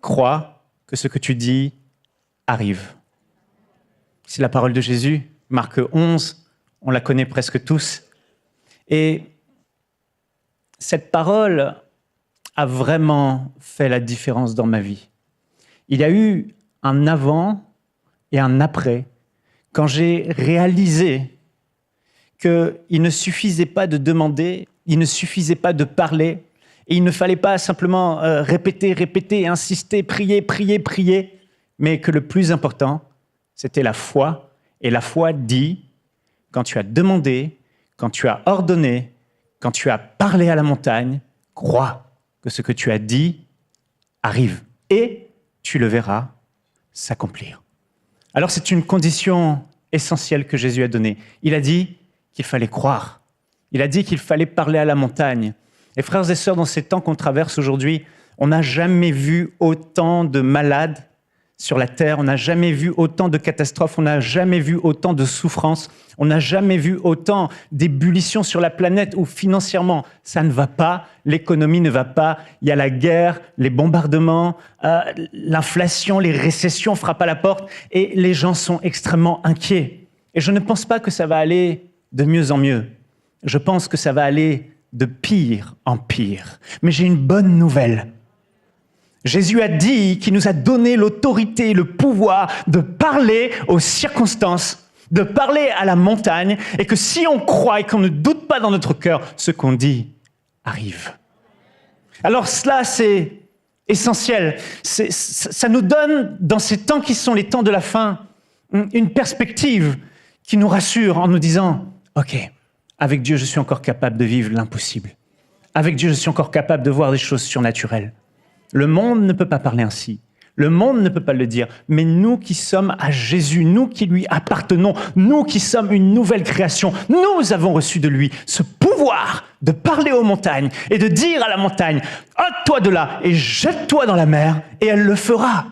crois que ce que tu dis arrive. C'est la parole de Jésus, Marc 11, on la connaît presque tous. Et cette parole a vraiment fait la différence dans ma vie. Il y a eu un avant et un après, quand j'ai réalisé qu'il ne suffisait pas de demander, il ne suffisait pas de parler, et il ne fallait pas simplement répéter, insister, prier, mais que le plus important, c'était la foi. Et la foi dit, quand tu as demandé, quand tu as ordonné, quand tu as parlé à la montagne, crois que ce que tu as dit arrive. Et tu le verras s'accomplir. Alors c'est une condition essentielle que Jésus a donnée. Il a dit qu'il fallait croire. Il a dit qu'il fallait parler à la montagne. Et frères et sœurs, dans ces temps qu'on traverse aujourd'hui, on n'a jamais vu autant de malades sur la terre, on n'a jamais vu autant de catastrophes, on n'a jamais vu autant de souffrances, on n'a jamais vu autant d'ébullitions sur la planète où financièrement, ça ne va pas, l'économie ne va pas, il y a la guerre, les bombardements, l'inflation, les récessions frappent à la porte et les gens sont extrêmement inquiets. Et je ne pense pas que ça va aller de mieux en mieux. Je pense que ça va aller de pire en pire. Mais j'ai une bonne nouvelle. Jésus a dit qu'il nous a donné l'autorité, le pouvoir de parler aux circonstances, de parler à la montagne, et que si on croit et qu'on ne doute pas dans notre cœur, ce qu'on dit arrive. Alors cela, c'est essentiel. Ça nous donne, dans ces temps qui sont les temps de la fin, une perspective qui nous rassure en nous disant « Ok, avec Dieu, je suis encore capable de vivre l'impossible. Avec Dieu, je suis encore capable de voir des choses surnaturelles. » Le monde ne peut pas parler ainsi. Le monde ne peut pas le dire. Mais nous qui sommes à Jésus, nous qui lui appartenons, nous qui sommes une nouvelle création, nous avons reçu de lui ce pouvoir de parler aux montagnes et de dire à la montagne « ôte-toi de là et jette-toi dans la mer » et elle le fera.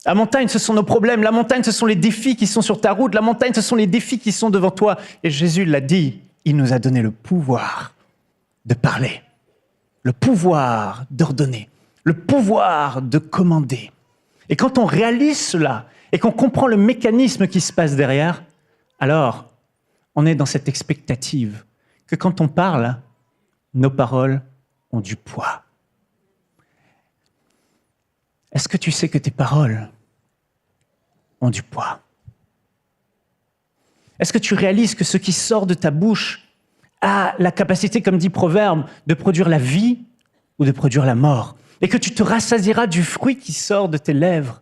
La montagne, ce sont nos problèmes. La montagne, ce sont les défis qui sont sur ta route. La montagne, ce sont les défis qui sont devant toi. Et Jésus l'a dit, il nous a donné le pouvoir de parler. Le pouvoir d'ordonner, le pouvoir de commander. Et quand on réalise cela et qu'on comprend le mécanisme qui se passe derrière, alors on est dans cette expectative que quand on parle, nos paroles ont du poids. Est-ce que tu sais que tes paroles ont du poids? Est-ce que tu réalises que ce qui sort de ta bouche a la capacité, comme dit Proverbe, de produire la vie ou de produire la mort, et que tu te rassasieras du fruit qui sort de tes lèvres.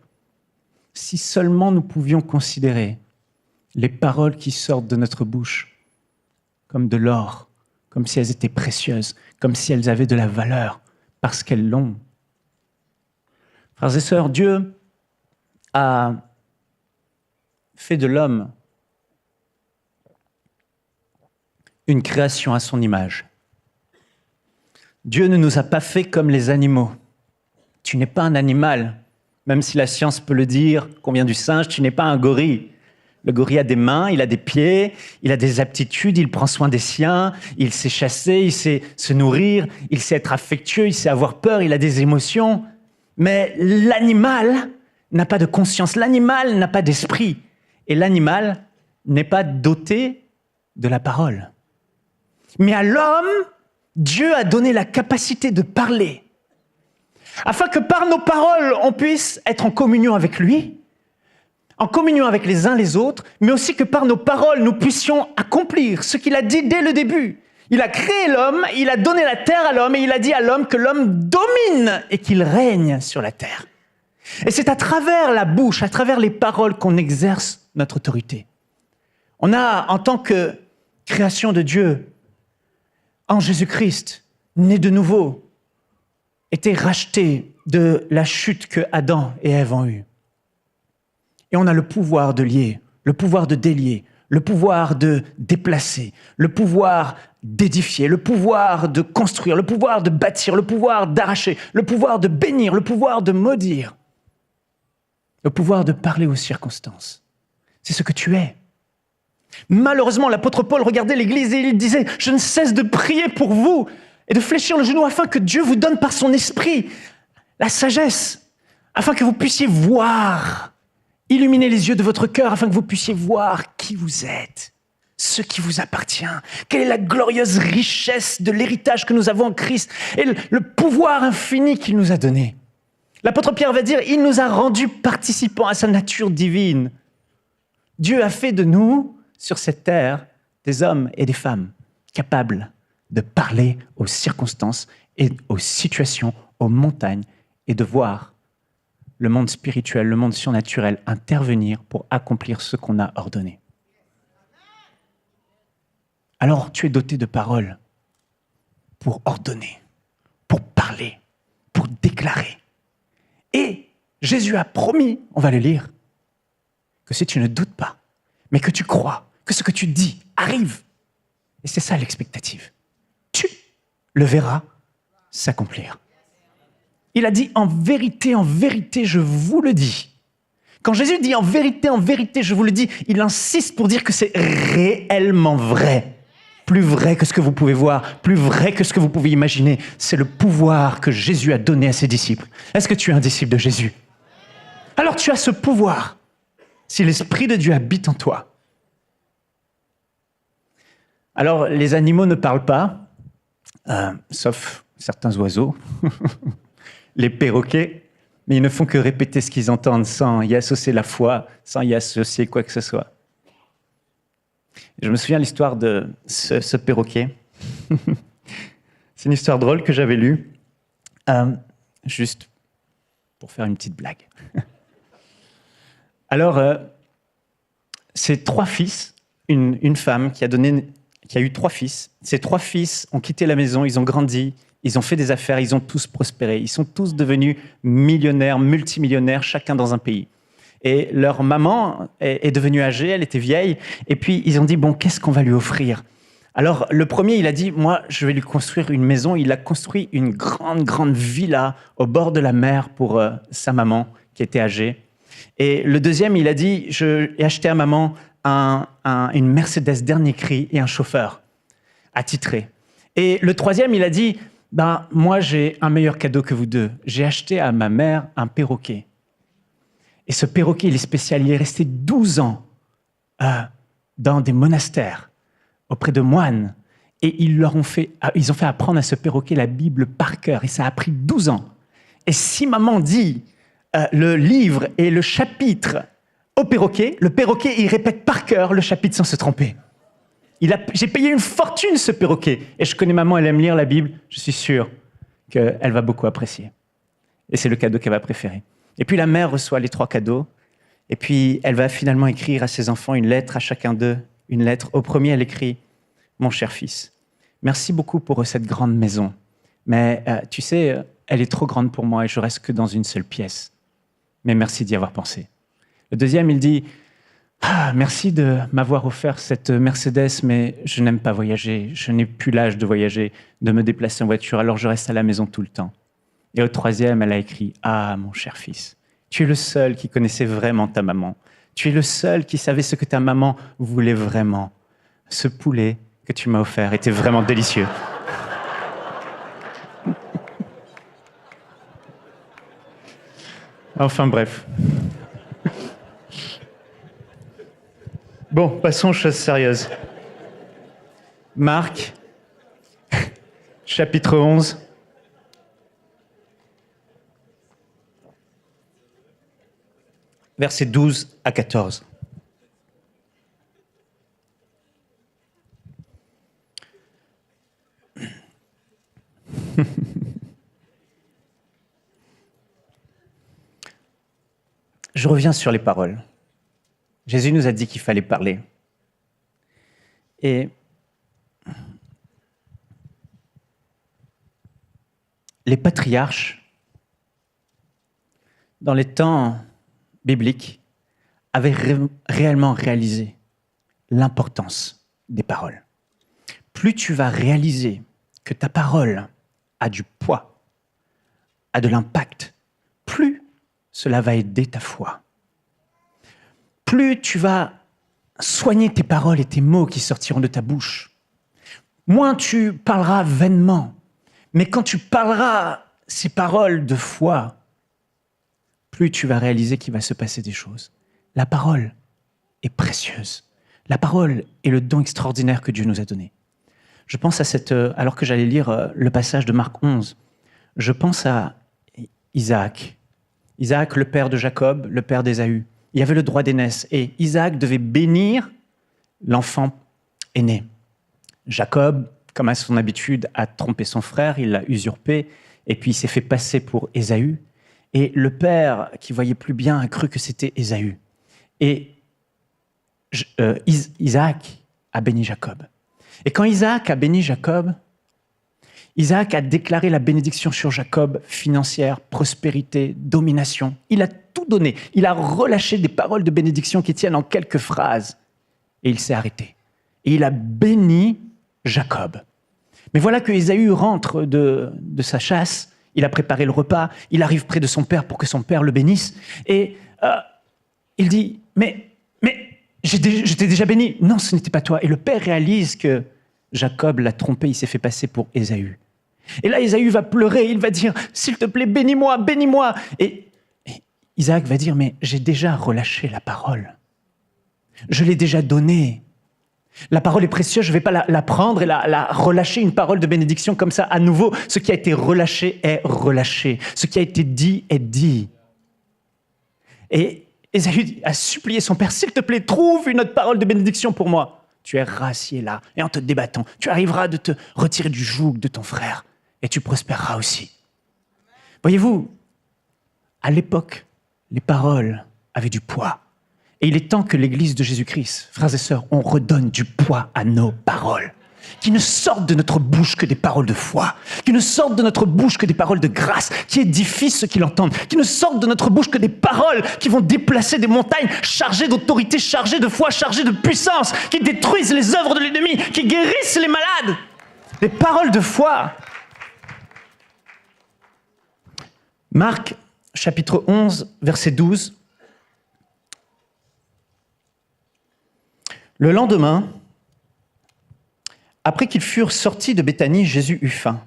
Si seulement nous pouvions considérer les paroles qui sortent de notre bouche comme de l'or, comme si elles étaient précieuses, comme si elles avaient de la valeur, parce qu'elles l'ont. Frères et sœurs, Dieu a fait de l'homme une création à son image. Dieu ne nous a pas fait comme les animaux. Tu n'es pas un animal, même si la science peut le dire, qu'on vient du singe, tu n'es pas un gorille. Le gorille a des mains, il a des pieds, il a des aptitudes, il prend soin des siens, il sait chasser, il sait se nourrir, il sait être affectueux, il sait avoir peur, il a des émotions. Mais l'animal n'a pas de conscience, l'animal n'a pas d'esprit. Et l'animal n'est pas doté de la parole. Mais à l'homme, Dieu a donné la capacité de parler, afin que par nos paroles, on puisse être en communion avec lui, en communion avec les uns les autres, mais aussi que par nos paroles, nous puissions accomplir ce qu'il a dit dès le début. Il a créé l'homme, il a donné la terre à l'homme, et il a dit à l'homme que l'homme domine et qu'il règne sur la terre. Et c'est à travers la bouche, à travers les paroles qu'on exerce notre autorité. On a, en tant que création de Dieu, en Jésus-Christ, né de nouveau, été racheté de la chute que Adam et Ève ont eue. Et on a le pouvoir de lier, le pouvoir de délier, le pouvoir de déplacer, le pouvoir d'édifier, le pouvoir de construire, le pouvoir de bâtir, le pouvoir d'arracher, le pouvoir de bénir, le pouvoir de maudire, le pouvoir de parler aux circonstances. C'est ce que tu es. Malheureusement, l'apôtre Paul regardait l'Église et il disait « Je ne cesse de prier pour vous et de fléchir le genou afin que Dieu vous donne par son esprit la sagesse, afin que vous puissiez voir, illuminer les yeux de votre cœur, afin que vous puissiez voir qui vous êtes, ce qui vous appartient, quelle est la glorieuse richesse de l'héritage que nous avons en Christ et le pouvoir infini qu'il nous a donné. L'apôtre Pierre va dire, il nous a rendus participants à sa nature divine. Dieu a fait de nous, sur cette terre, des hommes et des femmes capables de parler aux circonstances et aux situations, aux montagnes, et de voir le monde spirituel, le monde surnaturel intervenir pour accomplir ce qu'on a ordonné. Alors tu es doté de paroles pour ordonner, pour parler, pour déclarer. Et Jésus a promis, on va le lire, que si tu ne doutes pas, mais que tu crois, que ce que tu dis arrive. Et c'est ça l'expectative. Tu le verras s'accomplir. Il a dit, en vérité, je vous le dis. Quand Jésus dit en vérité, je vous le dis, il insiste pour dire que c'est réellement vrai. Plus vrai que ce que vous pouvez voir, plus vrai que ce que vous pouvez imaginer. C'est le pouvoir que Jésus a donné à ses disciples. Est-ce que tu es un disciple de Jésus? Alors tu as ce pouvoir, si l'Esprit de Dieu habite en toi. Alors, les animaux ne parlent pas, sauf certains oiseaux, les perroquets, mais ils ne font que répéter ce qu'ils entendent sans y associer la foi, sans y associer quoi que ce soit. Je me souviens de l'histoire de ce perroquet. C'est une histoire drôle que j'avais lue, juste pour faire une petite blague. Alors, c'est 3 fils, une femme qui a eu 3 fils. Ces 3 fils ont quitté la maison, ils ont grandi, ils ont fait des affaires, ils ont tous prospéré. Ils sont tous devenus millionnaires, multimillionnaires, chacun dans un pays. Et leur maman est devenue âgée, elle était vieille, et puis ils ont dit, bon, qu'est-ce qu'on va lui offrir? Alors, le premier, il a dit, moi, je vais lui construire une maison. Il a construit une grande villa au bord de la mer pour sa maman, qui était âgée. Et le deuxième, il a dit, j'ai acheté à maman une Mercedes dernier cri et un chauffeur attitré. Et le troisième, il a dit, moi, j'ai un meilleur cadeau que vous deux. J'ai acheté à ma mère un perroquet. Et ce perroquet, il est spécial. Il est resté 12 ans dans des monastères, auprès de moines. Et ils ont fait apprendre à ce perroquet la Bible par cœur. Et ça a pris 12 ans. Et si maman dit le livre et le chapitre au perroquet, le perroquet, il répète par cœur le chapitre sans se tromper. J'ai payé une fortune, ce perroquet. Et je connais maman, elle aime lire la Bible. Je suis sûr qu'elle va beaucoup apprécier. Et c'est le cadeau qu'elle va préférer. Et puis la mère reçoit les 3 cadeaux. Et puis elle va finalement écrire à ses enfants une lettre, à chacun d'eux, une lettre. Au premier, elle écrit « Mon cher fils, merci beaucoup pour cette grande maison. Mais tu sais, elle est trop grande pour moi et je reste que dans une seule pièce. Mais merci d'y avoir pensé. » Le deuxième, il dit « Merci de m'avoir offert cette Mercedes, mais je n'aime pas voyager. Je n'ai plus l'âge de voyager, de me déplacer en voiture, alors je reste à la maison tout le temps. » Et au troisième, elle a écrit « Ah, mon cher fils, tu es le seul qui connaissait vraiment ta maman. Tu es le seul qui savait ce que ta maman voulait vraiment. Ce poulet que tu m'as offert était vraiment délicieux. » Enfin bref. Bon, passons aux choses sérieuses. Marc, chapitre 11. Versets 12 à 14. Je reviens sur les paroles. Jésus nous a dit qu'il fallait parler. Et les patriarches, dans les temps bibliques, avaient réellement réalisé l'importance des paroles. Plus tu vas réaliser que ta parole a du poids, a de l'impact, plus cela va aider ta foi. Plus tu vas soigner tes paroles et tes mots qui sortiront de ta bouche, moins tu parleras vainement. Mais quand tu parleras ces paroles de foi, plus tu vas réaliser qu'il va se passer des choses. La parole est précieuse. La parole est le don extraordinaire que Dieu nous a donné. Je pense alors que j'allais lire le passage de Marc 11, je pense à Isaac. Isaac, le père de Jacob, le père d'Ésaü. Il y avait le droit d'aînesse et Isaac devait bénir l'enfant aîné. Jacob, comme à son habitude, a trompé son frère, il l'a usurpé et puis il s'est fait passer pour Ésaü. Et le père, qui voyait plus bien, a cru que c'était Ésaü. Et Isaac a béni Jacob. Et quand Isaac a béni Jacob, Isaac a déclaré la bénédiction sur Jacob, financière, prospérité, domination. Il a tout donné. Il a relâché des paroles de bénédiction qui tiennent en quelques phrases. Et il s'est arrêté. Et il a béni Jacob. Mais voilà que Ésaü rentre de sa chasse. Il a préparé le repas. Il arrive près de son père pour que son père le bénisse. Et il dit, mais je t'ai déjà béni. Non, ce n'était pas toi. Et le père réalise que Jacob l'a trompé, il s'est fait passer pour Ésaü. Et là, Ésaü va pleurer, il va dire, s'il te plaît, bénis-moi, bénis-moi. Et Isaac va dire, mais j'ai déjà relâché la parole. Je l'ai déjà donnée. La parole est précieuse, je ne vais pas la prendre et la relâcher, une parole de bénédiction comme ça à nouveau. Ce qui a été relâché est relâché. Ce qui a été dit est dit. Et Ésaü a supplié son père, s'il te plaît, trouve une autre parole de bénédiction pour moi. Tu es rassié là, et en te débattant, tu arriveras de te retirer du joug de ton frère, et tu prospéreras aussi. Voyez-vous, à l'époque, les paroles avaient du poids. Et il est temps que l'Église de Jésus-Christ, frères et sœurs, on redonne du poids à nos paroles. Qui ne sortent de notre bouche que des paroles de foi, qui ne sortent de notre bouche que des paroles de grâce, qui édifient ceux qui l'entendent, qui ne sortent de notre bouche que des paroles qui vont déplacer des montagnes chargées d'autorité, chargées de foi, chargées de puissance, qui détruisent les œuvres de l'ennemi, qui guérissent les malades. Des paroles de foi. Marc, chapitre 11, verset 12. Le lendemain, après qu'ils furent sortis de Béthanie, Jésus eut faim.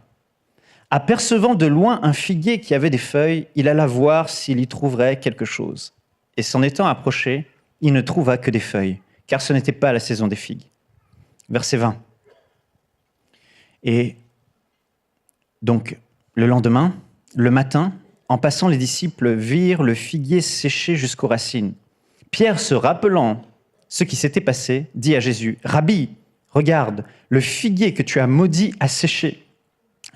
Apercevant de loin un figuier qui avait des feuilles, il alla voir s'il y trouverait quelque chose. Et s'en étant approché, il ne trouva que des feuilles, car ce n'était pas la saison des figues. Verset 20. Et donc, le lendemain, le matin, en passant, les disciples virent le figuier séché jusqu'aux racines. Pierre, se rappelant ce qui s'était passé, dit à Jésus, « Rabbi, regarde, le figuier que tu as maudit a séché. »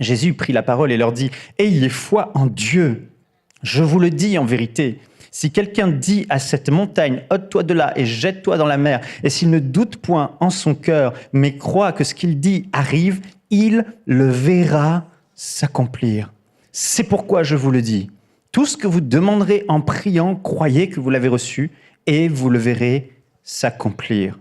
Jésus prit la parole et leur dit, « Ayez foi en Dieu. Je vous le dis en vérité, si quelqu'un dit à cette montagne, ôte-toi de là et jette-toi dans la mer, et s'il ne doute point en son cœur, mais croit que ce qu'il dit arrive, il le verra s'accomplir. C'est pourquoi je vous le dis. Tout ce que vous demanderez en priant, croyez que vous l'avez reçu, et vous le verrez s'accomplir. »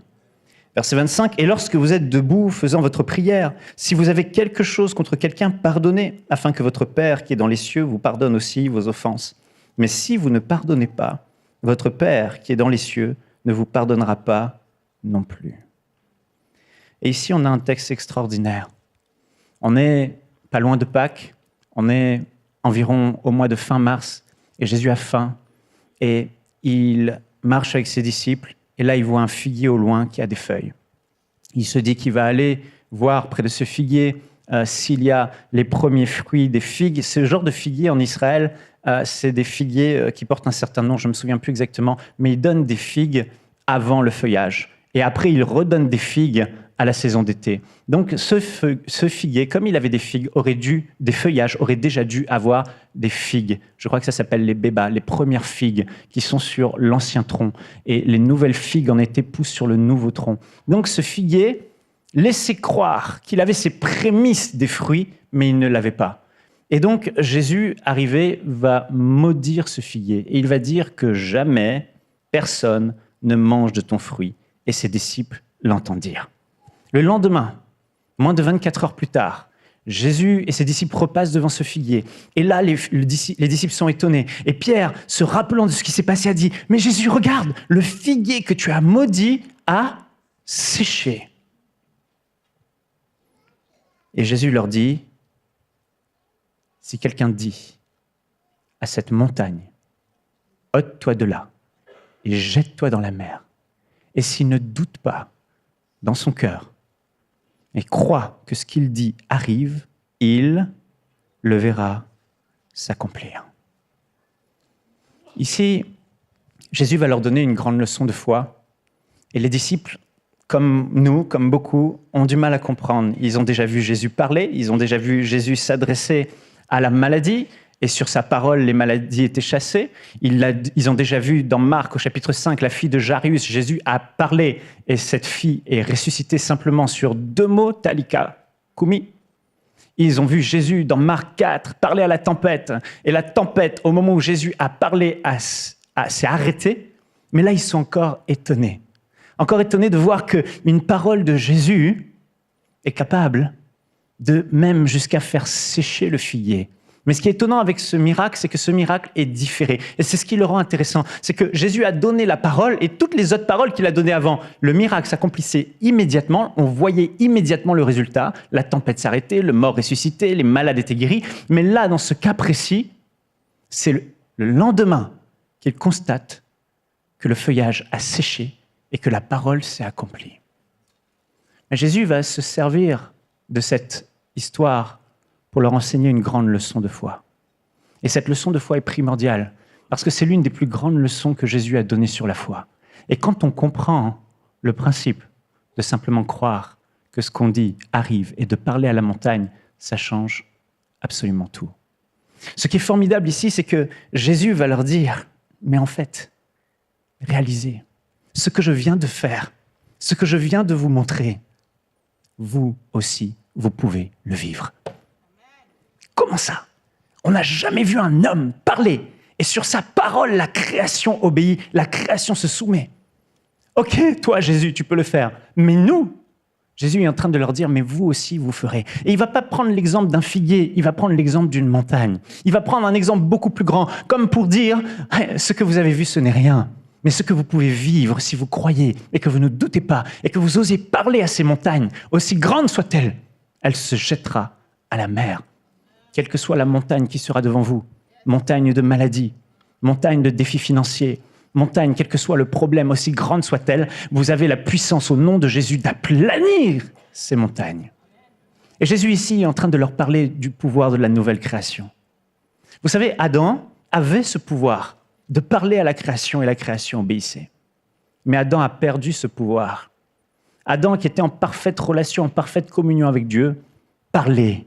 Verset 25, « Et lorsque vous êtes debout faisant votre prière, si vous avez quelque chose contre quelqu'un, pardonnez, afin que votre Père qui est dans les cieux vous pardonne aussi vos offenses. Mais si vous ne pardonnez pas, votre Père qui est dans les cieux ne vous pardonnera pas non plus. » Et ici, on a un texte extraordinaire. On n'est pas loin de Pâques, on est environ au mois de fin mars, et Jésus a faim, et il marche avec ses disciples, et là, il voit un figuier au loin qui a des feuilles. Il se dit qu'il va aller voir près de ce figuier s'il y a les premiers fruits des figues. Ce genre de figuier en Israël, c'est des figuiers qui portent un certain nom, je ne me souviens plus exactement, mais ils donnent des figues avant le feuillage. Et après, ils redonnent des figues à la saison d'été. Donc, ce figuier, comme il avait des figues, des feuillages, aurait déjà dû avoir des figues. Je crois que ça s'appelle les bébas, les premières figues qui sont sur l'ancien tronc. Et les nouvelles figues en été poussent sur le nouveau tronc. Donc, ce figuier laissait croire qu'il avait ses prémices des fruits, mais il ne l'avait pas. Et donc, Jésus, arrivé, va maudire ce figuier. Et il va dire que jamais personne ne mange de ton fruit. Et ses disciples l'entendirent. Le lendemain, moins de 24 heures plus tard, Jésus et ses disciples repassent devant ce figuier. Et là, les disciples sont étonnés. Et Pierre, se rappelant de ce qui s'est passé, a dit, « Mais Jésus, regarde, le figuier que tu as maudit a séché. » Et Jésus leur dit, « Si quelqu'un dit à cette montagne, ôte-toi de là et jette-toi dans la mer. Et s'il ne doute pas dans son cœur et croit que ce qu'il dit arrive, il le verra s'accomplir. Ici, Jésus va leur donner une grande leçon de foi. Et les disciples, comme nous, comme beaucoup, ont du mal à comprendre. Ils ont déjà vu Jésus parler, ils ont déjà vu Jésus s'adresser à la maladie, et sur sa parole, les maladies étaient chassées. Ils ont déjà vu dans Marc, au chapitre 5, la fille de Jairus, Jésus a parlé, et cette fille est ressuscitée simplement sur 2 mots, Talika, Kumi. Ils ont vu Jésus dans Marc 4 parler à la tempête, et la tempête, au moment où Jésus a parlé, s'est arrêtée, mais là, ils sont encore étonnés de voir qu'une parole de Jésus est capable de même jusqu'à faire sécher le figuier. Mais ce qui est étonnant avec ce miracle, c'est que ce miracle est différé. Et c'est ce qui le rend intéressant. C'est que Jésus a donné la parole et toutes les autres paroles qu'il a données avant. Le miracle s'accomplissait immédiatement. On voyait immédiatement le résultat. La tempête s'arrêtait, le mort ressuscitait, les malades étaient guéris. Mais là, dans ce cas précis, c'est le lendemain qu'il constate que le feuillage a séché et que la parole s'est accomplie. Mais Jésus va se servir de cette histoire pour leur enseigner une grande leçon de foi. Et cette leçon de foi est primordiale, parce que c'est l'une des plus grandes leçons que Jésus a données sur la foi. Et quand on comprend le principe de simplement croire que ce qu'on dit arrive et de parler à la montagne, ça change absolument tout. Ce qui est formidable ici, c'est que Jésus va leur dire, mais en fait, réalisez, ce que je viens de faire, ce que je viens de vous montrer, vous aussi, vous pouvez le vivre. Comment ça? On n'a jamais vu un homme parler et sur sa parole, la création obéit, la création se soumet. Ok, toi Jésus, tu peux le faire, mais nous, Jésus est en train de leur dire, mais vous aussi, vous ferez. Et il ne va pas prendre l'exemple d'un figuier, il va prendre l'exemple d'une montagne. Il va prendre un exemple beaucoup plus grand, comme pour dire, ce que vous avez vu, ce n'est rien. Mais ce que vous pouvez vivre si vous croyez et que vous ne doutez pas et que vous osez parler à ces montagnes, aussi grandes soient-elles, elle se jettera à la mer. Quelle que soit la montagne qui sera devant vous, montagne de maladie, montagne de défis financiers, montagne, quel que soit le problème, aussi grande soit-elle, vous avez la puissance au nom de Jésus d'aplanir ces montagnes. Et Jésus ici est en train de leur parler du pouvoir de la nouvelle création. Vous savez, Adam avait ce pouvoir de parler à la création et la création obéissait. Mais Adam a perdu ce pouvoir. Adam, qui était en parfaite relation, en parfaite communion avec Dieu, parlait,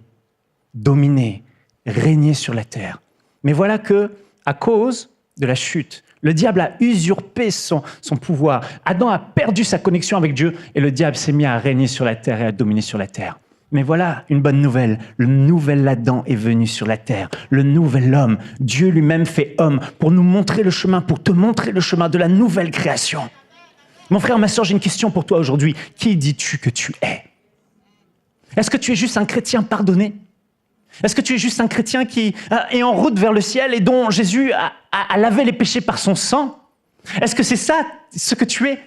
dominait, régnait sur la terre. Mais voilà que, à cause de la chute, le diable a usurpé son pouvoir. Adam a perdu sa connexion avec Dieu et le diable s'est mis à régner sur la terre et à dominer sur la terre. Mais voilà une bonne nouvelle. Le nouvel Adam est venu sur la terre. Le nouvel homme. Dieu lui-même fait homme pour nous montrer le chemin, pour te montrer le chemin de la nouvelle création. Mon frère, ma sœur, j'ai une question pour toi aujourd'hui. Qui dis-tu que tu es? Est-ce que tu es juste un chrétien pardonné? Est-ce que tu es juste un chrétien qui est en route vers le ciel et dont Jésus a lavé les péchés par son sang? Est-ce que c'est ça ce que tu es?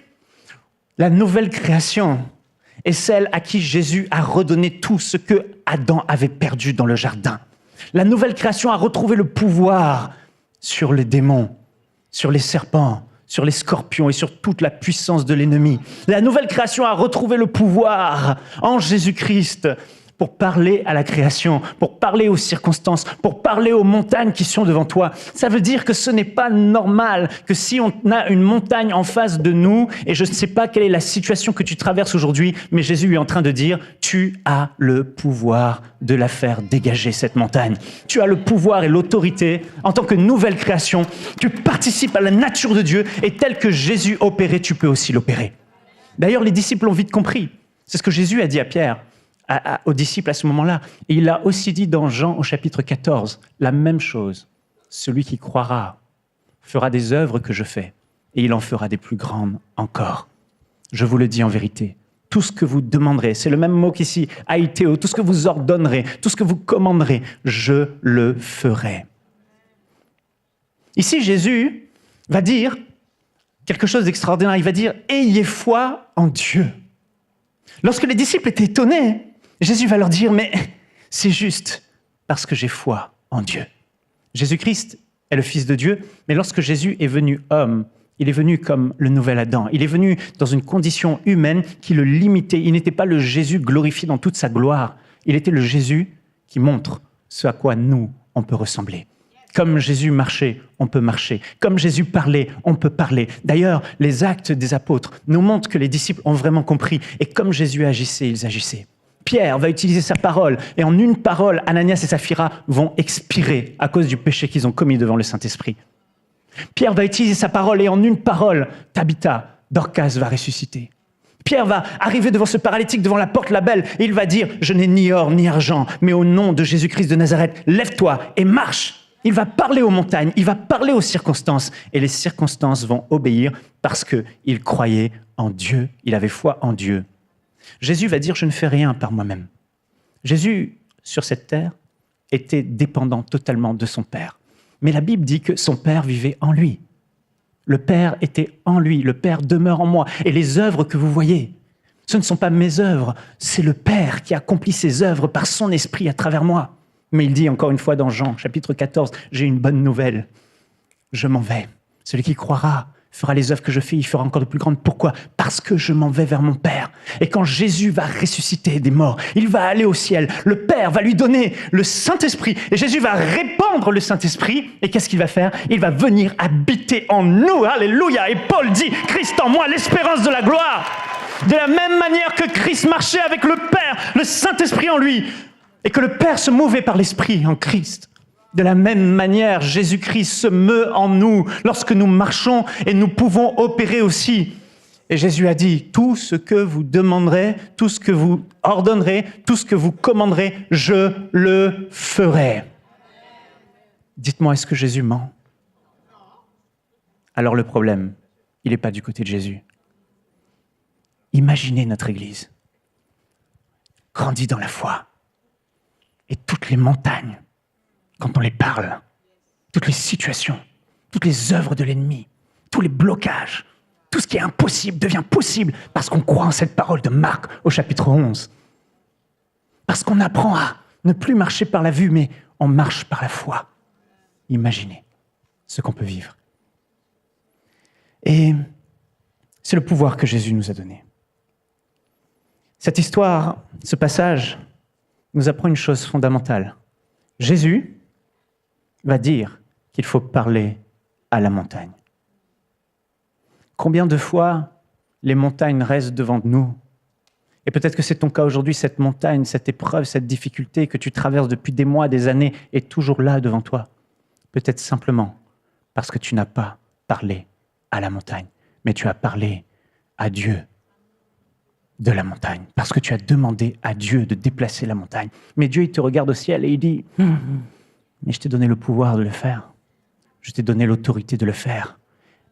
La nouvelle création est celle à qui Jésus a redonné tout ce que Adam avait perdu dans le jardin. La nouvelle création a retrouvé le pouvoir sur les démons, sur les serpents, sur les scorpions et sur toute la puissance de l'ennemi. La nouvelle création a retrouvé le pouvoir en Jésus-Christ pour parler à la création, pour parler aux circonstances, pour parler aux montagnes qui sont devant toi. Ça veut dire que ce n'est pas normal que si on a une montagne en face de nous, et je ne sais pas quelle est la situation que tu traverses aujourd'hui, mais Jésus est en train de dire, tu as le pouvoir de la faire dégager, cette montagne. Tu as le pouvoir et l'autorité en tant que nouvelle création. Tu participes à la nature de Dieu, et tel que Jésus opérait, tu peux aussi l'opérer. D'ailleurs, les disciples l'ont vite compris. C'est ce que Jésus a dit à Pierre. Aux disciples à ce moment-là. Et il a aussi dit dans Jean au chapitre 14, la même chose. Celui qui croira fera des œuvres que je fais, et il en fera des plus grandes encore. Je vous le dis en vérité, tout ce que vous demanderez, c'est le même mot qu'ici, aïthéo, tout ce que vous ordonnerez, tout ce que vous commanderez, je le ferai. Ici, Jésus va dire quelque chose d'extraordinaire. Il va dire, ayez foi en Dieu. Lorsque les disciples étaient étonnés, Jésus va leur dire, mais c'est juste parce que j'ai foi en Dieu. Jésus-Christ est le Fils de Dieu. Mais lorsque Jésus est venu homme, il est venu comme le nouvel Adam. Il est venu dans une condition humaine qui le limitait. Il n'était pas le Jésus glorifié dans toute sa gloire. Il était le Jésus qui montre ce à quoi nous, on peut ressembler. Comme Jésus marchait, on peut marcher. Comme Jésus parlait, on peut parler. D'ailleurs, les actes des apôtres nous montrent que les disciples ont vraiment compris. Et comme Jésus agissait, ils agissaient. Pierre va utiliser sa parole. Et en une parole, Ananias et Saphira vont expirer à cause du péché qu'ils ont commis devant le Saint-Esprit. Pierre va utiliser sa parole et en une parole, Tabitha, Dorcas va ressusciter. Pierre va arriver devant ce paralytique, devant la porte la belle, et il va dire « Je n'ai ni or ni argent, mais au nom de Jésus-Christ de Nazareth, lève-toi et marche !» Il va parler aux montagnes, il va parler aux circonstances, et les circonstances vont obéir parce qu'il croyait en Dieu, il avait foi en Dieu. Jésus va dire « Je ne fais rien par moi-même ». Jésus, sur cette terre, était dépendant totalement de son Père. Mais la Bible dit que son Père vivait en lui. Le Père était en lui, le Père demeure en moi. Et les œuvres que vous voyez, ce ne sont pas mes œuvres, c'est le Père qui accomplit ses œuvres par son esprit à travers moi. Mais il dit encore une fois dans Jean, chapitre 14, « J'ai une bonne nouvelle, je m'en vais. Celui qui croira fera les œuvres que je fais, il fera encore de plus grandes. Pourquoi ? Parce que je m'en vais vers mon Père. Et quand Jésus va ressusciter des morts, il va aller au ciel. Le Père va lui donner le Saint-Esprit. Et Jésus va répandre le Saint-Esprit. Et qu'est-ce qu'il va faire ? Il va venir habiter en nous. Alléluia. Et Paul dit, Christ en moi, l'espérance de la gloire. De la même manière que Christ marchait avec le Père, le Saint-Esprit en lui, et que le Père se mouvait par l'Esprit en Christ. De la même manière, Jésus-Christ se meut en nous lorsque nous marchons et nous pouvons opérer aussi. Et Jésus a dit, tout ce que vous demanderez, tout ce que vous ordonnerez, tout ce que vous commanderez, je le ferai. Dites-moi, est-ce que Jésus ment ? Alors le problème, il n'est pas du côté de Jésus. Imaginez notre Église, grandie dans la foi, et toutes les montagnes, quand on les parle, toutes les situations, toutes les œuvres de l'ennemi, tous les blocages, tout ce qui est impossible devient possible parce qu'on croit en cette parole de Marc au chapitre 11. Parce qu'on apprend à ne plus marcher par la vue, mais on marche par la foi. Imaginez ce qu'on peut vivre. Et c'est le pouvoir que Jésus nous a donné. Cette histoire, ce passage, nous apprend une chose fondamentale. Jésus va dire qu'il faut parler à la montagne. Combien de fois les montagnes restent devant nous ? Et peut-être que c'est ton cas aujourd'hui, cette montagne, cette épreuve, cette difficulté que tu traverses depuis des mois, des années, est toujours là devant toi. Peut-être simplement parce que tu n'as pas parlé à la montagne, mais tu as parlé à Dieu de la montagne, parce que tu as demandé à Dieu de déplacer la montagne. Mais Dieu, il te regarde au ciel et il dit « Mais je t'ai donné le pouvoir de le faire. Je t'ai donné l'autorité de le faire.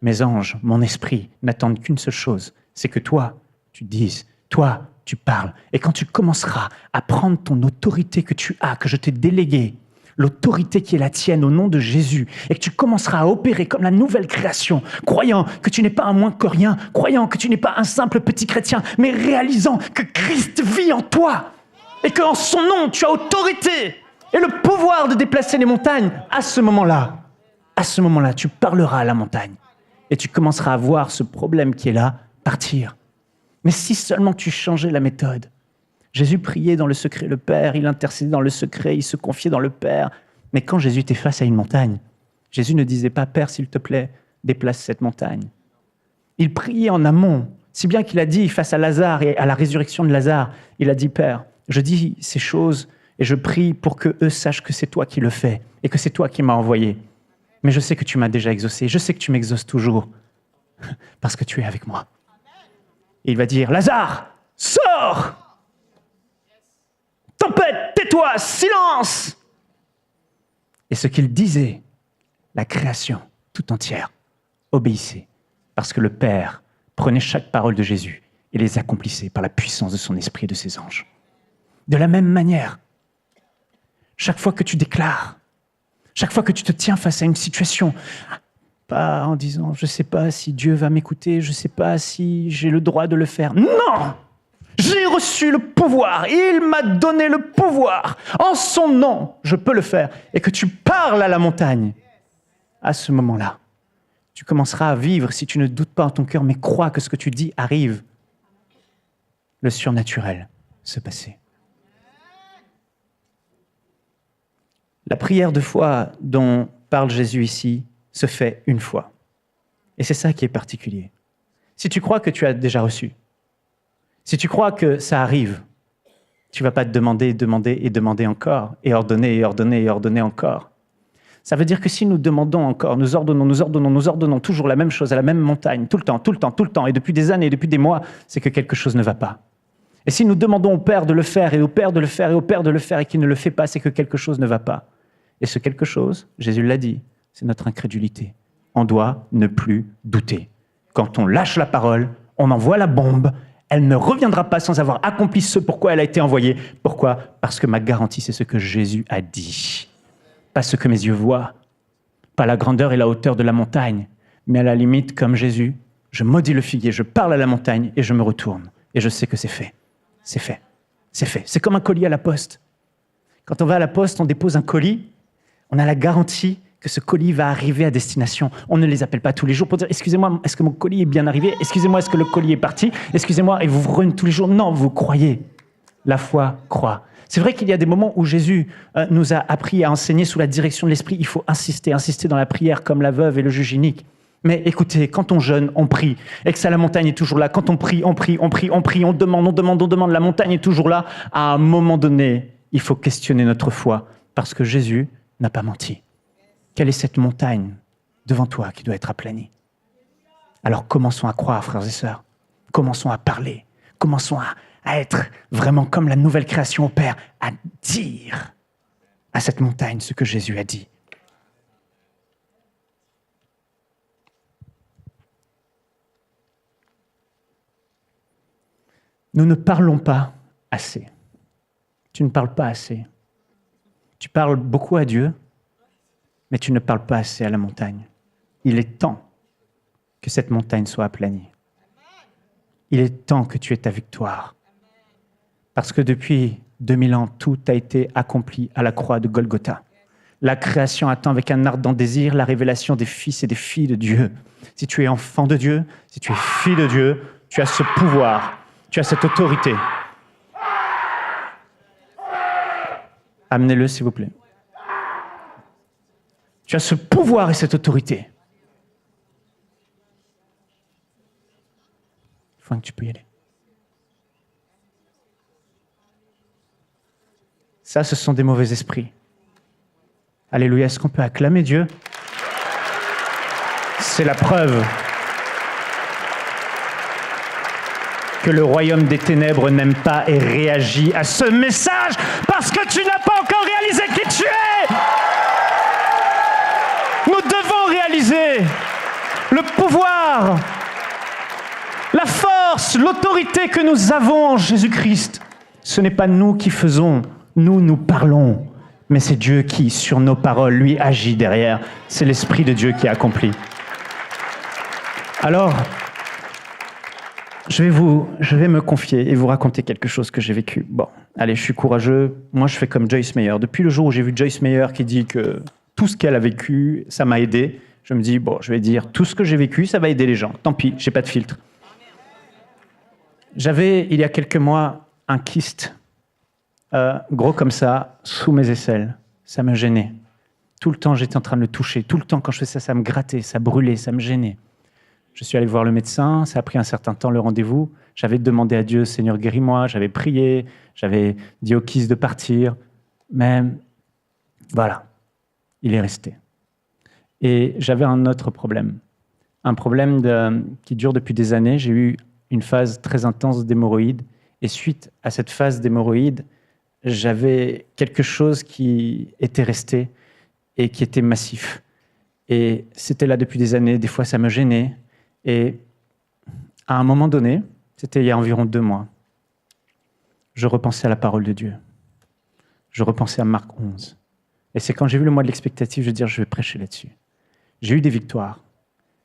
Mes anges, mon esprit n'attendent qu'une seule chose, c'est que toi, tu dises, toi, tu parles. Et quand tu commenceras à prendre ton autorité que tu as, que je t'ai déléguée, l'autorité qui est la tienne au nom de Jésus, et que tu commenceras à opérer comme la nouvelle création, croyant que tu n'es pas un moins que rien, croyant que tu n'es pas un simple petit chrétien, mais réalisant que Christ vit en toi, et qu'en son nom, tu as autorité et le pouvoir de déplacer les montagnes. À ce moment-là, tu parleras à la montagne, et tu commenceras à voir ce problème qui est là partir. Mais si seulement tu changeais la méthode. Jésus priait dans le secret le Père, il intercédait dans le secret, il se confiait dans le Père. Mais quand Jésus était face à une montagne, Jésus ne disait pas « Père, s'il te plaît, déplace cette montagne ». Il priait en amont, si bien qu'il a dit face à Lazare et à la résurrection de Lazare, il a dit « Père, je dis ces choses et je prie pour qu'eux sachent que c'est toi qui le fais et que c'est toi qui m'as envoyé. Mais je sais que tu m'as déjà exaucé, je sais que tu m'exauces toujours parce que tu es avec moi. » Et il va dire « Lazare, sors !» Tempête, tais-toi, silence ! Et ce qu'il disait, la création tout entière obéissait, parce que le Père prenait chaque parole de Jésus et les accomplissait par la puissance de son esprit et de ses anges. De la même manière, chaque fois que tu déclares, chaque fois que tu te tiens face à une situation, pas en disant « je ne sais pas si Dieu va m'écouter, je ne sais pas si j'ai le droit de le faire ». Non ! J'ai reçu le pouvoir, il m'a donné le pouvoir. En son nom, je peux le faire. Et que tu parles à la montagne. à ce moment-là, tu commenceras à vivre, si tu ne doutes pas en ton cœur, mais crois que ce que tu dis arrive, le surnaturel se passer. La prière de foi dont parle Jésus ici se fait une fois. Et c'est ça qui est particulier. Si tu crois que tu as déjà reçu, si tu crois que ça arrive, tu ne vas pas te demander, demander et demander encore, et ordonner, et ordonner, et ordonner encore. Ça veut dire que si nous demandons encore, nous ordonnons toujours la même chose à la même montagne, tout le temps, et depuis des années, et depuis des mois, c'est que quelque chose ne va pas. Et si nous demandons au Père de le faire, et au Père de le faire, et au Père de le faire, et qu'il ne le fait pas, c'est que quelque chose ne va pas. Et ce quelque chose, Jésus l'a dit, c'est notre incrédulité. On doit ne plus douter. Quand on lâche la parole, on envoie la bombe, elle ne reviendra pas sans avoir accompli ce pourquoi elle a été envoyée. Pourquoi ? Parce que ma garantie, c'est ce que Jésus a dit. Pas ce que mes yeux voient, pas la grandeur et la hauteur de la montagne, mais à la limite, comme Jésus, je maudis le figuier, je parle à la montagne et je me retourne. Et je sais que c'est fait. C'est fait. C'est fait. C'est comme un colis à la poste. Quand on va à la poste, on dépose un colis, on a la garantie que ce colis va arriver à destination. On ne les appelle pas tous les jours pour dire « Excusez-moi, est-ce que mon colis est bien arrivé ? Excusez-moi, est-ce que le colis est parti ? Excusez-moi » et vous revenez tous les jours. Non, vous croyez. La foi croit. C'est vrai qu'il y a des moments où Jésus nous a appris à enseigner sous la direction de l'Esprit. Il faut insister dans la prière comme la veuve et le juge inique. Mais écoutez, quand on jeûne, on prie. Et que ça, la montagne est toujours là. Quand on prie, on demande. La montagne est toujours là. À un moment donné, il faut questionner notre foi. Parce que Jésus n'a pas menti. Quelle est cette montagne devant toi qui doit être aplanie ? Alors commençons à croire, frères et sœurs. Commençons à parler. Commençons à être vraiment comme la nouvelle création au Père, à dire à cette montagne ce que Jésus a dit. Nous ne parlons pas assez. Tu ne parles pas assez. Tu parles beaucoup à Dieu, mais tu ne parles pas assez à la montagne. Il est temps que cette montagne soit aplanie. Il est temps que tu aies ta victoire. Parce que depuis 2000 ans, tout a été accompli à la croix de Golgotha. La création attend avec un ardent désir la révélation des fils et des filles de Dieu. Si tu es enfant de Dieu, si tu es fille de Dieu, tu as ce pouvoir, tu as cette autorité. Amenez-le, s'il vous plaît. Tu as ce pouvoir et cette autorité. Franck, tu peux y aller. Ça, ce sont des mauvais esprits. Alléluia, est-ce qu'on peut acclamer Dieu ? C'est la preuve que le royaume des ténèbres n'aime pas et réagit à ce message parce que tu n'as pas encore réalisé qui tu es. Nous devons réaliser le pouvoir, la force, l'autorité que nous avons en Jésus-Christ. Ce n'est pas nous qui faisons, nous parlons, mais c'est Dieu qui, sur nos paroles, lui agit derrière. C'est l'Esprit de Dieu qui accomplit. Alors, je vais me confier et vous raconter quelque chose que j'ai vécu. Bon, allez, je suis courageux. Moi, je fais comme Joyce Meyer. Depuis le jour où j'ai vu Joyce Meyer qui dit que tout ce qu'elle a vécu, ça m'a aidé, je me dis, bon, je vais dire, tout ce que j'ai vécu, ça va aider les gens. Tant pis, j'ai pas de filtre. J'avais, il y a quelques mois, un kyste gros comme ça, sous mes aisselles. Ça me gênait. Tout le temps, j'étais en train de le toucher. Tout le temps, quand je faisais ça, ça me grattait, ça brûlait, ça me gênait. Je suis allé voir le médecin, ça a pris un certain temps le rendez-vous. J'avais demandé à Dieu, Seigneur, guéris-moi. J'avais prié, j'avais dit au kyste de partir. Mais voilà, il est resté. Et j'avais un autre problème. Un problème qui dure depuis des années. J'ai eu une phase très intense d'hémorroïdes. Et suite à cette phase d'hémorroïdes, j'avais quelque chose qui était resté et qui était massif. Et c'était là depuis des années. Des fois, ça me gênait. Et à un moment donné, c'était il y a environ 2 mois, je repensais à la parole de Dieu. Je repensais à Marc 11. Et c'est quand j'ai vu le mois de l'expectative, je vais dire, je vais prêcher là-dessus. J'ai eu des victoires.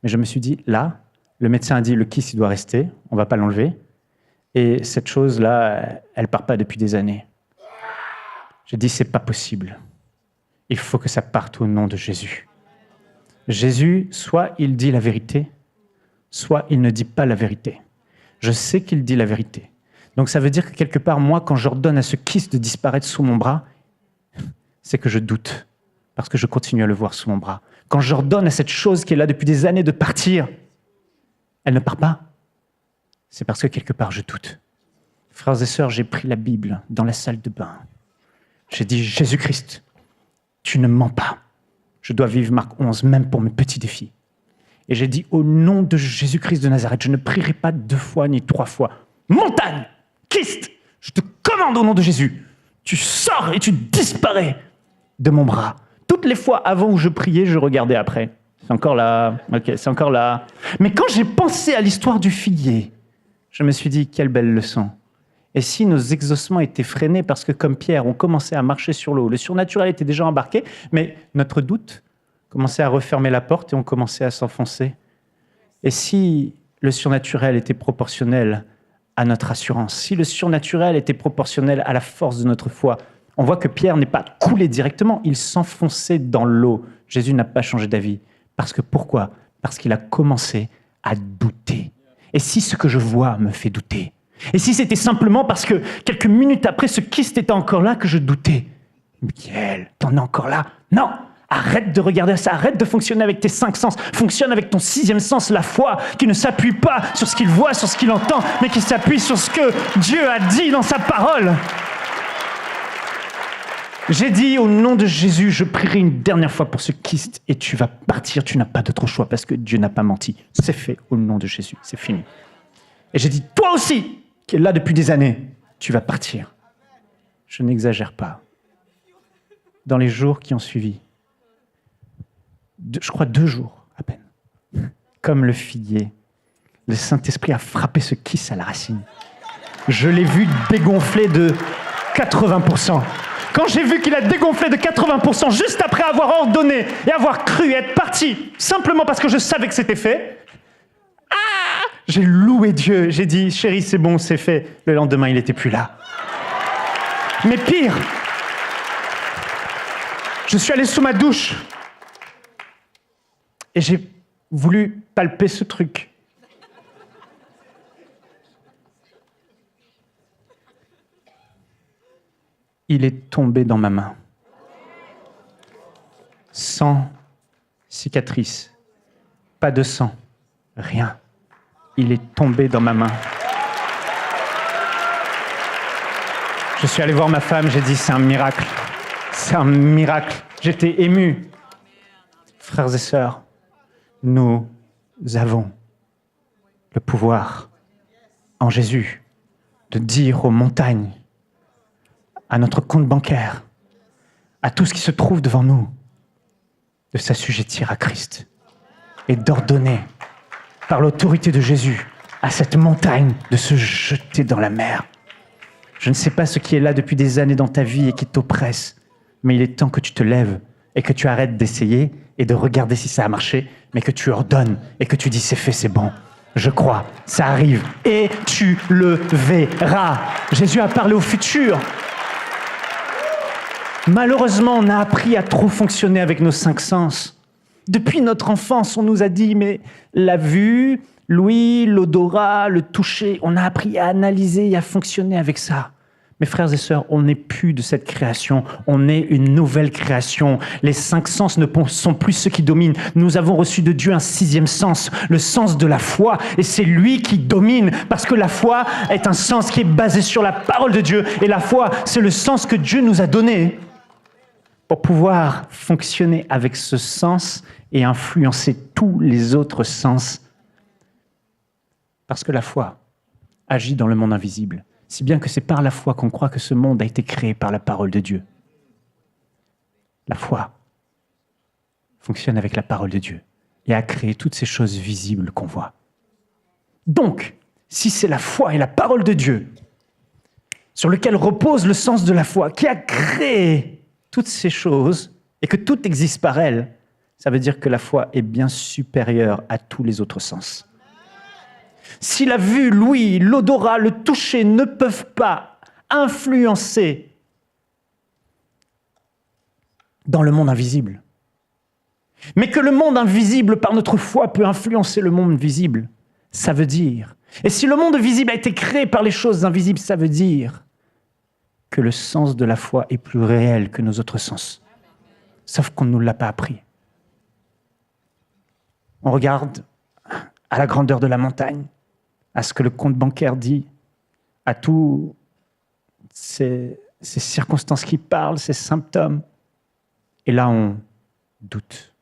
Mais je me suis dit, là, le médecin a dit, le kyste, il doit rester, on ne va pas l'enlever. Et cette chose-là, elle ne part pas depuis des années. J'ai dit, c'est pas possible. Il faut que ça parte au nom de Jésus. Jésus, soit il dit la vérité, soit il ne dit pas la vérité. Je sais qu'il dit la vérité. Donc ça veut dire que quelque part, moi, quand j'ordonne à ce kyste de disparaître sous mon bras, c'est que je doute, parce que je continue à le voir sous mon bras. Quand j'ordonne à cette chose qui est là depuis des années de partir, elle ne part pas. C'est parce que quelque part, je doute. Frères et sœurs, j'ai pris la Bible dans la salle de bain. J'ai dit, Jésus-Christ, tu ne mens pas. Je dois vivre Marc 11, même pour mes petits défis. Et j'ai dit, au nom de Jésus-Christ de Nazareth, je ne prierai pas 2 fois ni 3 fois. Montagne, kyste, je te commande au nom de Jésus. Tu sors et tu disparais de mon bras. Toutes les fois avant où je priais, je regardais après. C'est encore là, ok, c'est encore là. Mais quand j'ai pensé à l'histoire du figuier, je me suis dit, quelle belle leçon. Et si nos exaucements étaient freinés parce que, comme Pierre, on commençait à marcher sur l'eau, le surnaturel était déjà embarqué, mais notre doute commençait à refermer la porte et on commençait à s'enfoncer. Et si le surnaturel était proportionnel à notre assurance, si le surnaturel était proportionnel à la force de notre foi, on voit que Pierre n'est pas coulé directement, il s'enfonçait dans l'eau. Jésus n'a pas changé d'avis. Parce que pourquoi ? Parce qu'il a commencé à douter. Et si ce que je vois me fait douter ? Et si c'était simplement parce que quelques minutes après, ce kyste était encore là que je doutais ? Michael, t'en es encore là ? Non ! Arrête de regarder ça, arrête de fonctionner avec tes 5 sens. Fonctionne avec ton 6e sens, la foi, qui ne s'appuie pas sur ce qu'il voit, sur ce qu'il entend, mais qui s'appuie sur ce que Dieu a dit dans sa parole. J'ai dit, au nom de Jésus, je prierai une dernière fois pour ce kyste et tu vas partir, tu n'as pas d'autre choix parce que Dieu n'a pas menti. C'est fait au nom de Jésus, c'est fini. Et j'ai dit, toi aussi, qui es là depuis des années, tu vas partir. Je n'exagère pas. Dans les jours qui ont suivi, je crois 2 jours à peine, comme le figuier, le Saint-Esprit a frappé ce kyste à la racine. Je l'ai vu dégonfler de 80%. Quand j'ai vu qu'il a dégonflé de 80% juste après avoir ordonné et avoir cru et être parti, simplement parce que je savais que c'était fait, j'ai loué Dieu. J'ai dit, chérie, c'est bon, c'est fait. Le lendemain, il n'était plus là. Mais pire, je suis allé sous ma douche et j'ai voulu palper ce truc. Il est tombé dans ma main. Sans cicatrice, pas de sang, rien. Il est tombé dans ma main. Je suis allé voir ma femme, j'ai dit, c'est un miracle. C'est un miracle. J'étais ému. Frères et sœurs, nous avons le pouvoir en Jésus de dire aux montagnes, à notre compte bancaire, à tout ce qui se trouve devant nous, de s'assujettir à Christ et d'ordonner, par l'autorité de Jésus, à cette montagne de se jeter dans la mer. Je ne sais pas ce qui est là depuis des années dans ta vie et qui t'oppresse, mais il est temps que tu te lèves et que tu arrêtes d'essayer et de regarder si ça a marché, mais que tu ordonnes et que tu dis c'est fait, c'est bon. Je crois, ça arrive et tu le verras. Jésus a parlé au futur. Malheureusement, on a appris à trop fonctionner avec nos 5 sens. Depuis notre enfance, on nous a dit, mais la vue, l'ouïe, l'odorat, le toucher, on a appris à analyser et à fonctionner avec ça. Mes frères et sœurs, on n'est plus de cette création, on est une nouvelle création. Les 5 sens ne sont plus ceux qui dominent. Nous avons reçu de Dieu un 6e sens, le sens de la foi, et c'est lui qui domine, parce que la foi est un sens qui est basé sur la parole de Dieu, et la foi, c'est le sens que Dieu nous a donné pour pouvoir fonctionner avec ce sens et influencer tous les autres sens. Parce que la foi agit dans le monde invisible, si bien que c'est par la foi qu'on croit que ce monde a été créé par la parole de Dieu. La foi fonctionne avec la parole de Dieu et a créé toutes ces choses visibles qu'on voit. Donc, si c'est la foi et la parole de Dieu sur lequel repose le sens de la foi, qui a créé toutes ces choses, et que tout existe par elle, ça veut dire que la foi est bien supérieure à tous les autres sens. Si la vue, l'ouïe, l'odorat, le toucher ne peuvent pas influencer dans le monde invisible, Mais que le monde invisible, par notre foi, peut influencer le monde visible, ça veut dire. Et si le monde visible a été créé par les choses invisibles, ça veut dire que le sens de la foi est plus réel que nos autres sens. Sauf qu'on ne nous l'a pas appris. On regarde à la grandeur de la montagne, à ce que le compte bancaire dit, à tous ces circonstances qui parlent, ces symptômes. Et là, on doute.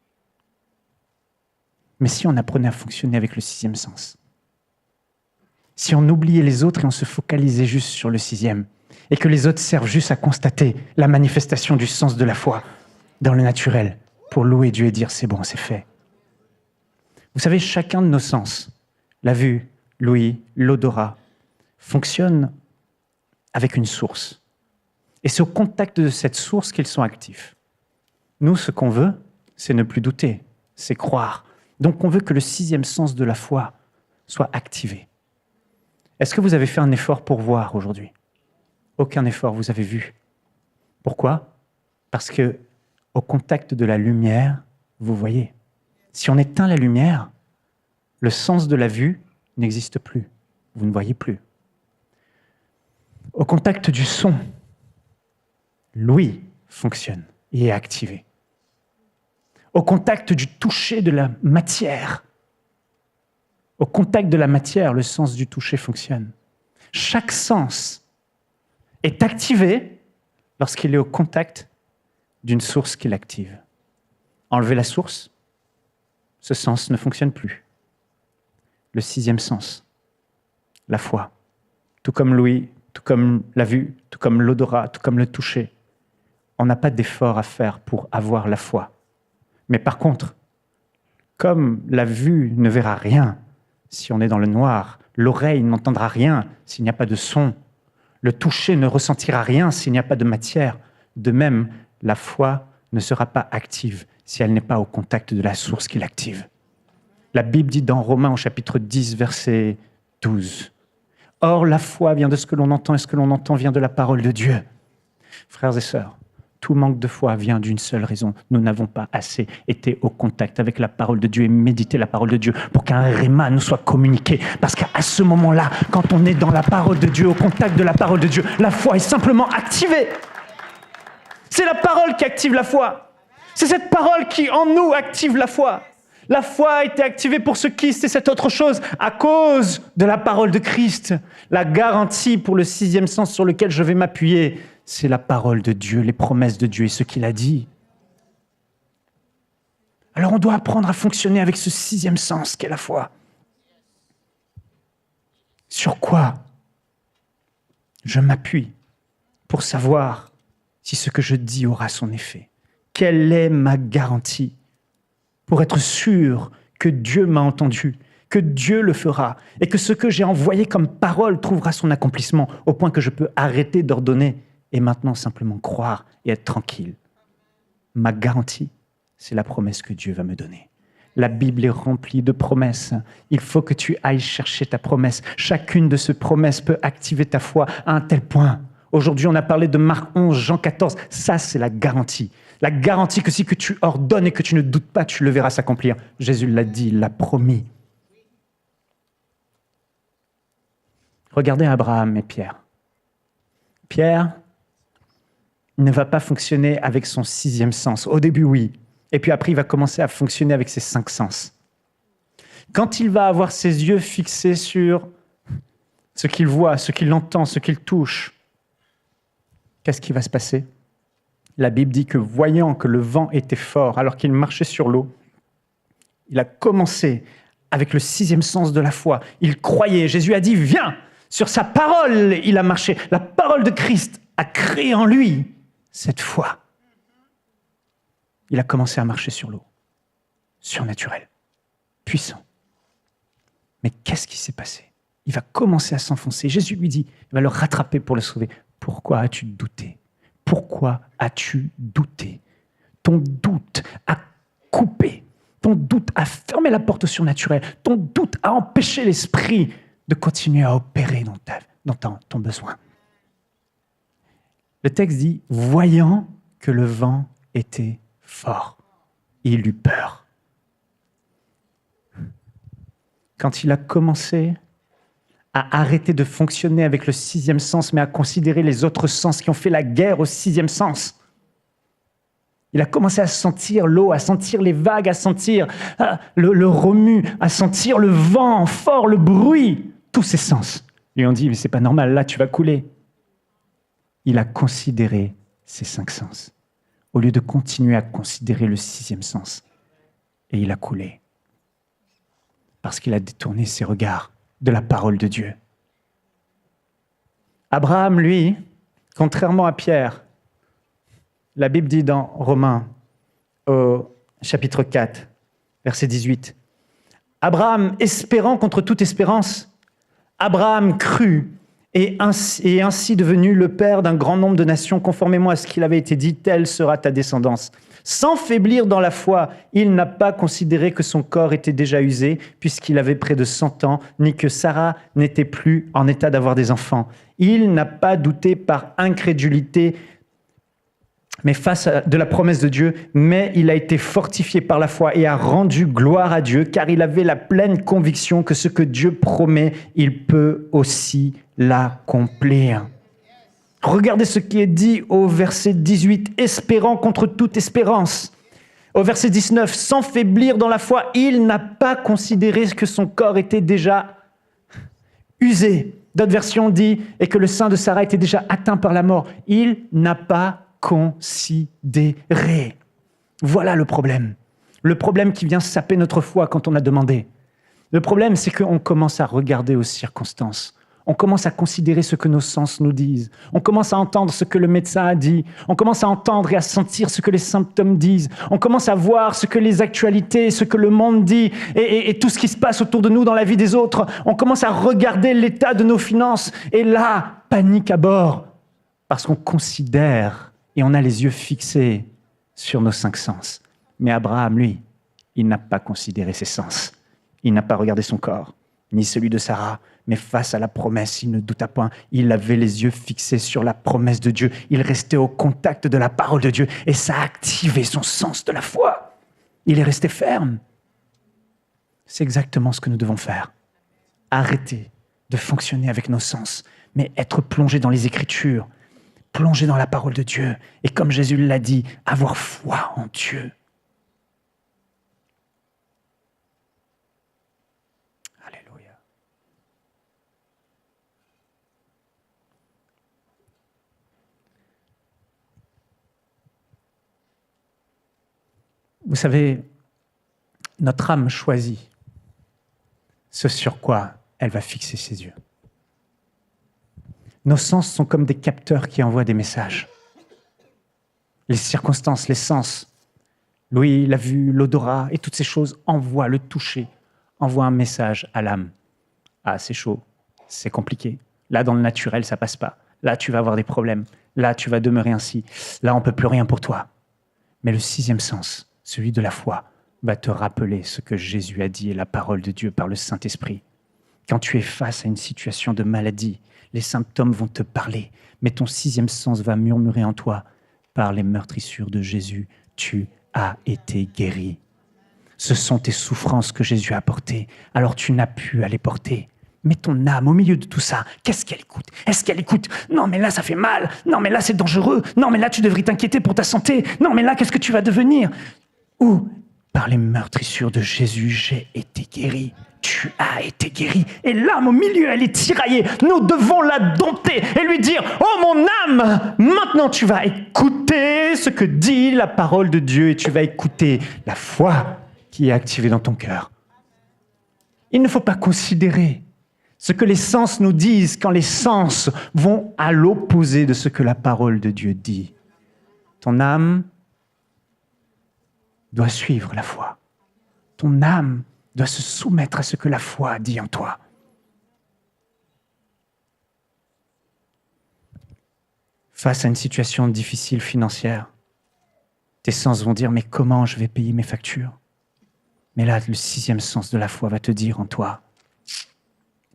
Mais si on apprenait à fonctionner avec le sixième sens, si on oubliait les autres et on se focalisait juste sur le sixième, et que les autres servent juste à constater la manifestation du sens de la foi dans le naturel, pour louer Dieu et dire « c'est bon, c'est fait ». Vous savez, chacun de nos sens, la vue, l'ouïe, l'odorat, fonctionne avec une source. Et c'est au contact de cette source qu'ils sont actifs. Nous, ce qu'on veut, c'est ne plus douter, c'est croire. Donc on veut que le sixième sens de la foi soit activé. Est-ce que vous avez fait un effort pour voir aujourd'hui ? Aucun effort, vous avez vu. Pourquoi ? Parce que au contact de la lumière, vous voyez. Si on éteint la lumière, le sens de la vue n'existe plus. Vous ne voyez plus. Au contact du son, l'ouïe fonctionne et est activé. Au contact du toucher de la matière, au contact de la matière, le sens du toucher fonctionne. Chaque sens est activé lorsqu'il est au contact d'une source qui l'active. Enlevez la source, ce sens ne fonctionne plus. Le sixième sens, la foi, tout comme l'ouïe, tout comme la vue, tout comme l'odorat, tout comme le toucher, on n'a pas d'effort à faire pour avoir la foi. Mais par contre, comme la vue ne verra rien si on est dans le noir, l'oreille n'entendra rien s'il n'y a pas de son, le toucher ne ressentira rien s'il n'y a pas de matière, de même, la foi ne sera pas active si elle n'est pas au contact de la source qui l'active. La Bible dit dans Romains au chapitre 10, verset 12, « Or, la foi vient de ce que l'on entend, et ce que l'on entend vient de la parole de Dieu. » Frères et sœurs, tout manque de foi vient d'une seule raison. Nous n'avons pas assez été au contact avec la parole de Dieu et médité la parole de Dieu pour qu'un réma nous soit communiqué. Parce qu'à ce moment-là, quand on est dans la parole de Dieu, au contact de la parole de Dieu, la foi est simplement activée. C'est la parole qui active la foi. C'est cette parole qui, en nous, active la foi. La foi a été activée pour ce qui, c'est cette autre chose, à cause de la parole de Christ. La garantie pour le sixième sens sur lequel je vais m'appuyer, c'est la parole de Dieu, les promesses de Dieu et ce qu'il a dit. Alors on doit apprendre à fonctionner avec ce sixième sens qu'est la foi. Sur quoi je m'appuie pour savoir si ce que je dis aura son effet? Quelle est ma garantie pour être sûr que Dieu m'a entendu, que Dieu le fera et que ce que j'ai envoyé comme parole trouvera son accomplissement au point que je peux arrêter d'ordonner et maintenant simplement croire et être tranquille? Ma garantie, c'est la promesse que Dieu va me donner. La Bible est remplie de promesses. Il faut que tu ailles chercher ta promesse. Chacune de ces promesses peut activer ta foi à un tel point. Aujourd'hui, on a parlé de Marc 11, Jean 14. Ça, c'est la garantie. La garantie que si que tu ordonnes et que tu ne doutes pas, tu le verras s'accomplir. Jésus l'a dit, l'a promis. Regardez Abraham et Pierre. Pierre ne va pas fonctionner avec son sixième sens. Au début, oui. Et puis après, il va commencer à fonctionner avec ses cinq sens. Quand il va avoir ses yeux fixés sur ce qu'il voit, ce qu'il entend, ce qu'il touche, qu'est-ce qui va se passer? La Bible dit que voyant que le vent était fort alors qu'il marchait sur l'eau, il a commencé avec le sixième sens de la foi. Il croyait. Jésus a dit « Viens !» Sur sa parole, il a marché. La parole de Christ a créé en lui cette foi. Il a commencé à marcher sur l'eau. Surnaturel. Puissant. Mais qu'est-ce qui s'est passé? Il va commencer à s'enfoncer. Jésus lui dit, il va le rattraper pour le sauver. Pourquoi as-tu douté? Pourquoi as-tu douté? Ton doute a coupé. Ton doute a fermé la porte au surnaturel. Ton doute a empêché l'esprit de continuer à opérer dans ton besoin. Le texte dit, voyant que le vent était fort. il eut peur. Quand il a commencé à arrêter de fonctionner avec le sixième sens, mais à considérer les autres sens qui ont fait la guerre au sixième sens, il a commencé à sentir l'eau, à sentir les vagues, à sentir le remue, à sentir le vent fort, le bruit. Tous ses sens lui ont dit, mais c'est pas normal, là tu vas couler. Il a considéré ses 5 sens, au lieu de continuer à considérer le sixième sens. Et il a coulé. Parce qu'il a détourné ses regards de la parole de Dieu. Abraham, lui, contrairement à Pierre, la Bible dit dans Romains, au chapitre 4, verset 18, « Abraham, espérant contre toute espérance, Abraham crut, et ainsi devenu le père d'un grand nombre de nations, conformément à ce qu'il avait été dit, telle sera ta descendance. Sans faiblir dans la foi, il n'a pas considéré que son corps était déjà usé, puisqu'il avait près de 100 ans, ni que Sarah n'était plus en état d'avoir des enfants. Il n'a pas douté par incrédulité, mais face de la promesse de Dieu, mais il a été fortifié par la foi et a rendu gloire à Dieu, car il avait la pleine conviction que ce que Dieu promet, il peut aussi l'accomplir. » Regardez ce qui est dit au verset 18, « Espérant contre toute espérance ». Au verset 19, « Sans faiblir dans la foi, il n'a pas considéré que son corps était déjà usé. » D'autres versions disent « Et que le sein de Sarah était déjà atteint par la mort. » Il n'a pas considérer. Voilà le problème. Le problème qui vient saper notre foi quand on a demandé. Le problème, c'est qu'on commence à regarder aux circonstances. On commence à considérer ce que nos sens nous disent. On commence à entendre ce que le médecin a dit. On commence à entendre et à sentir ce que les symptômes disent. On commence à voir ce que les actualités, ce que le monde dit et tout ce qui se passe autour de nous dans la vie des autres. On commence à regarder l'état de nos finances. Et là, panique à bord. Parce qu'on considère et on a les yeux fixés sur nos 5 sens. Mais Abraham, lui, il n'a pas considéré ses sens. Il n'a pas regardé son corps, ni celui de Sarah, mais face à la promesse, il ne douta point. Il avait les yeux fixés sur la promesse de Dieu. Il restait au contact de la parole de Dieu et ça a activé son sens de la foi. Il est resté ferme. C'est exactement ce que nous devons faire. Arrêter de fonctionner avec nos sens, mais être plongé dans les Écritures, plonger dans la parole de Dieu. Et comme Jésus l'a dit, avoir foi en Dieu. Alléluia. Vous savez, notre âme choisit ce sur quoi elle va fixer ses yeux. Nos sens sont comme des capteurs qui envoient des messages. Les circonstances, les sens, l'ouïe, la vue, l'odorat et toutes ces choses envoient, le toucher, envoient un message à l'âme. Ah, c'est chaud, c'est compliqué. Là, dans le naturel, ça passe pas. Là, tu vas avoir des problèmes. Là, tu vas demeurer ainsi. Là, on peut plus rien pour toi. Mais le 6e sens, celui de la foi, va te rappeler ce que Jésus a dit et la parole de Dieu par le Saint-Esprit. Quand tu es face à une situation de maladie, les symptômes vont te parler, mais ton 6e sens va murmurer en toi. Par les meurtrissures de Jésus, tu as été guéri. Ce sont tes souffrances que Jésus a portées, alors tu n'as pu à les porter. Mais ton âme, au milieu de tout ça, qu'est-ce qu'elle écoute? Est-ce qu'elle écoute? Non, mais là, ça fait mal. Non, mais là, c'est dangereux. Non, mais là, tu devrais t'inquiéter pour ta santé. Non, mais là, qu'est-ce que tu vas devenir? Ou, par les meurtrissures de Jésus, j'ai été guéri. Tu as été guéri. Et l'âme au milieu, elle est tiraillée. Nous devons la dompter et lui dire, oh mon âme, maintenant tu vas écouter ce que dit la parole de Dieu et tu vas écouter la foi qui est activée dans ton cœur. Il ne faut pas considérer ce que les sens nous disent quand les sens vont à l'opposé de ce que la parole de Dieu dit. Ton âme doit suivre la foi. Ton âme doit se soumettre à ce que la foi dit en toi. Face à une situation difficile financière, tes sens vont dire, mais comment je vais payer mes factures? Mais là, le 6e sens de la foi va te dire en toi,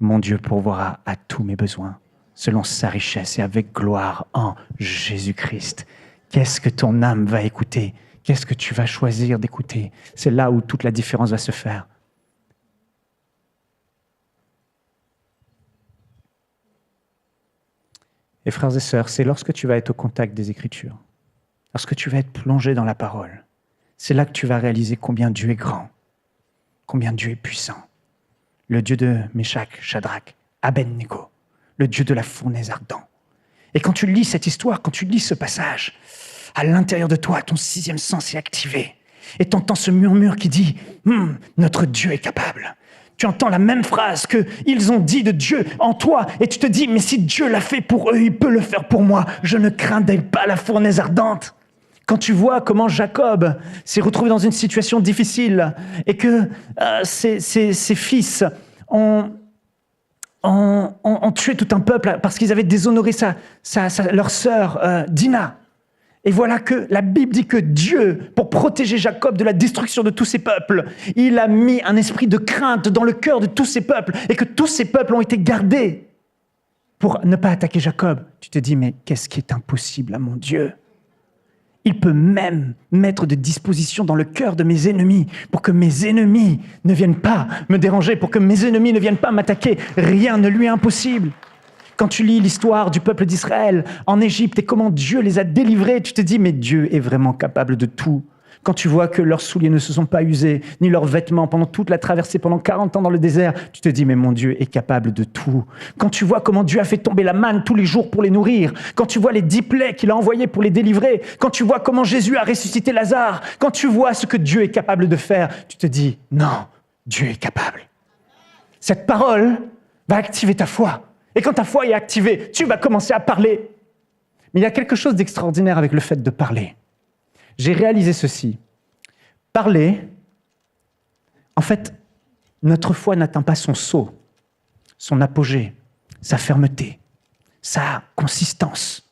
mon Dieu pourvoira à tous mes besoins, selon sa richesse et avec gloire en Jésus-Christ. Qu'est-ce que ton âme va écouter? Qu'est-ce que tu vas choisir d'écouter? C'est là où toute la différence va se faire. Et frères et sœurs, c'est lorsque tu vas être au contact des Écritures, lorsque tu vas être plongé dans la parole, c'est là que tu vas réaliser combien Dieu est grand, combien Dieu est puissant. Le Dieu de Méshach, Shadrach, Abednego, le Dieu de la fournaise ardente. Et quand tu lis cette histoire, quand tu lis ce passage, à l'intérieur de toi, ton sixième sens est activé. Et tu entends ce murmure qui dit « Notre Dieu est capable ». Tu entends la même phrase qu'ils ont dit de Dieu en toi, et tu te dis « Mais si Dieu l'a fait pour eux, il peut le faire pour moi. Je ne craindrai pas la fournaise ardente ». Quand tu vois comment Jacob s'est retrouvé dans une situation difficile et que ses fils ont tué tout un peuple parce qu'ils avaient déshonoré leur sœur Dina. Et voilà que la Bible dit que Dieu, pour protéger Jacob de la destruction de tous ces peuples, il a mis un esprit de crainte dans le cœur de tous ces peuples et que tous ces peuples ont été gardés pour ne pas attaquer Jacob. Tu te dis, mais qu'est-ce qui est impossible à mon Dieu? Il peut même mettre des dispositions dans le cœur de mes ennemis pour que mes ennemis ne viennent pas me déranger, pour que mes ennemis ne viennent pas m'attaquer. Rien ne lui est impossible. Quand tu lis l'histoire du peuple d'Israël en Égypte et comment Dieu les a délivrés, tu te dis, mais Dieu est vraiment capable de tout. Quand tu vois que leurs souliers ne se sont pas usés, ni leurs vêtements pendant toute la traversée, pendant 40 ans dans le désert, tu te dis, mais mon Dieu est capable de tout. Quand tu vois comment Dieu a fait tomber la manne tous les jours pour les nourrir, quand tu vois les 10 plaies qu'il a envoyées pour les délivrer, quand tu vois comment Jésus a ressuscité Lazare, quand tu vois ce que Dieu est capable de faire, tu te dis, non, Dieu est capable. Cette parole va activer ta foi. Et quand ta foi est activée, tu vas commencer à parler. Mais il y a quelque chose d'extraordinaire avec le fait de parler. J'ai réalisé ceci. Parler, en fait, notre foi n'atteint pas son sceau, son apogée, sa fermeté, sa consistance,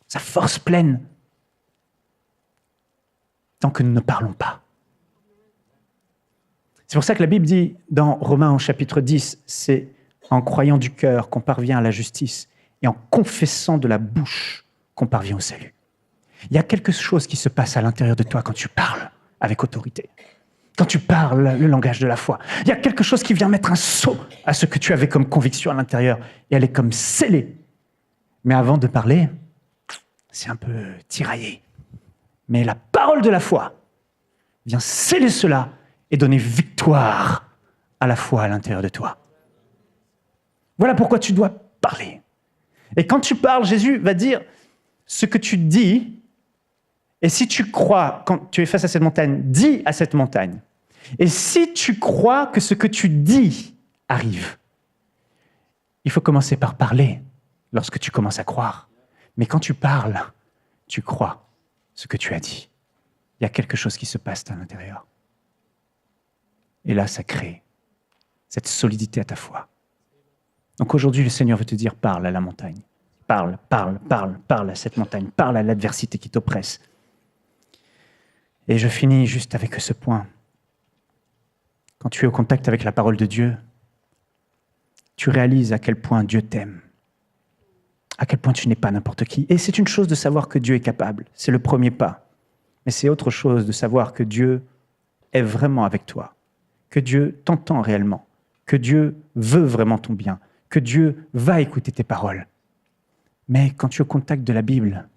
sa force pleine, tant que nous ne parlons pas. C'est pour ça que la Bible dit dans Romains au chapitre 10, c'est en croyant du cœur qu'on parvient à la justice et en confessant de la bouche qu'on parvient au salut. Il y a quelque chose qui se passe à l'intérieur de toi quand tu parles avec autorité, quand tu parles le langage de la foi. Il y a quelque chose qui vient mettre un sceau à ce que tu avais comme conviction à l'intérieur et elle est comme scellée. Mais avant de parler, c'est un peu tiraillé. Mais la parole de la foi vient sceller cela et donner victoire à la foi à l'intérieur de toi. Voilà pourquoi tu dois parler. Et quand tu parles, Jésus va dire ce que tu dis. Et si tu crois, quand tu es face à cette montagne, dis à cette montagne. Et si tu crois que ce que tu dis arrive, il faut commencer par parler lorsque tu commences à croire. Mais quand tu parles, tu crois ce que tu as dit. Il y a quelque chose qui se passe à l'intérieur. Et là, ça crée cette solidité à ta foi. Donc aujourd'hui, le Seigneur veut te dire, parle à la montagne. Parle à cette montagne. Parle à l'adversité qui t'oppresse. Et je finis juste avec ce point. Quand tu es au contact avec la parole de Dieu, tu réalises à quel point Dieu t'aime, à quel point tu n'es pas n'importe qui. Et c'est une chose de savoir que Dieu est capable, c'est le premier pas. Mais c'est autre chose de savoir que Dieu est vraiment avec toi, que Dieu t'entend réellement, que Dieu veut vraiment ton bien, que Dieu va écouter tes paroles. Mais quand tu es au contact de la Bible,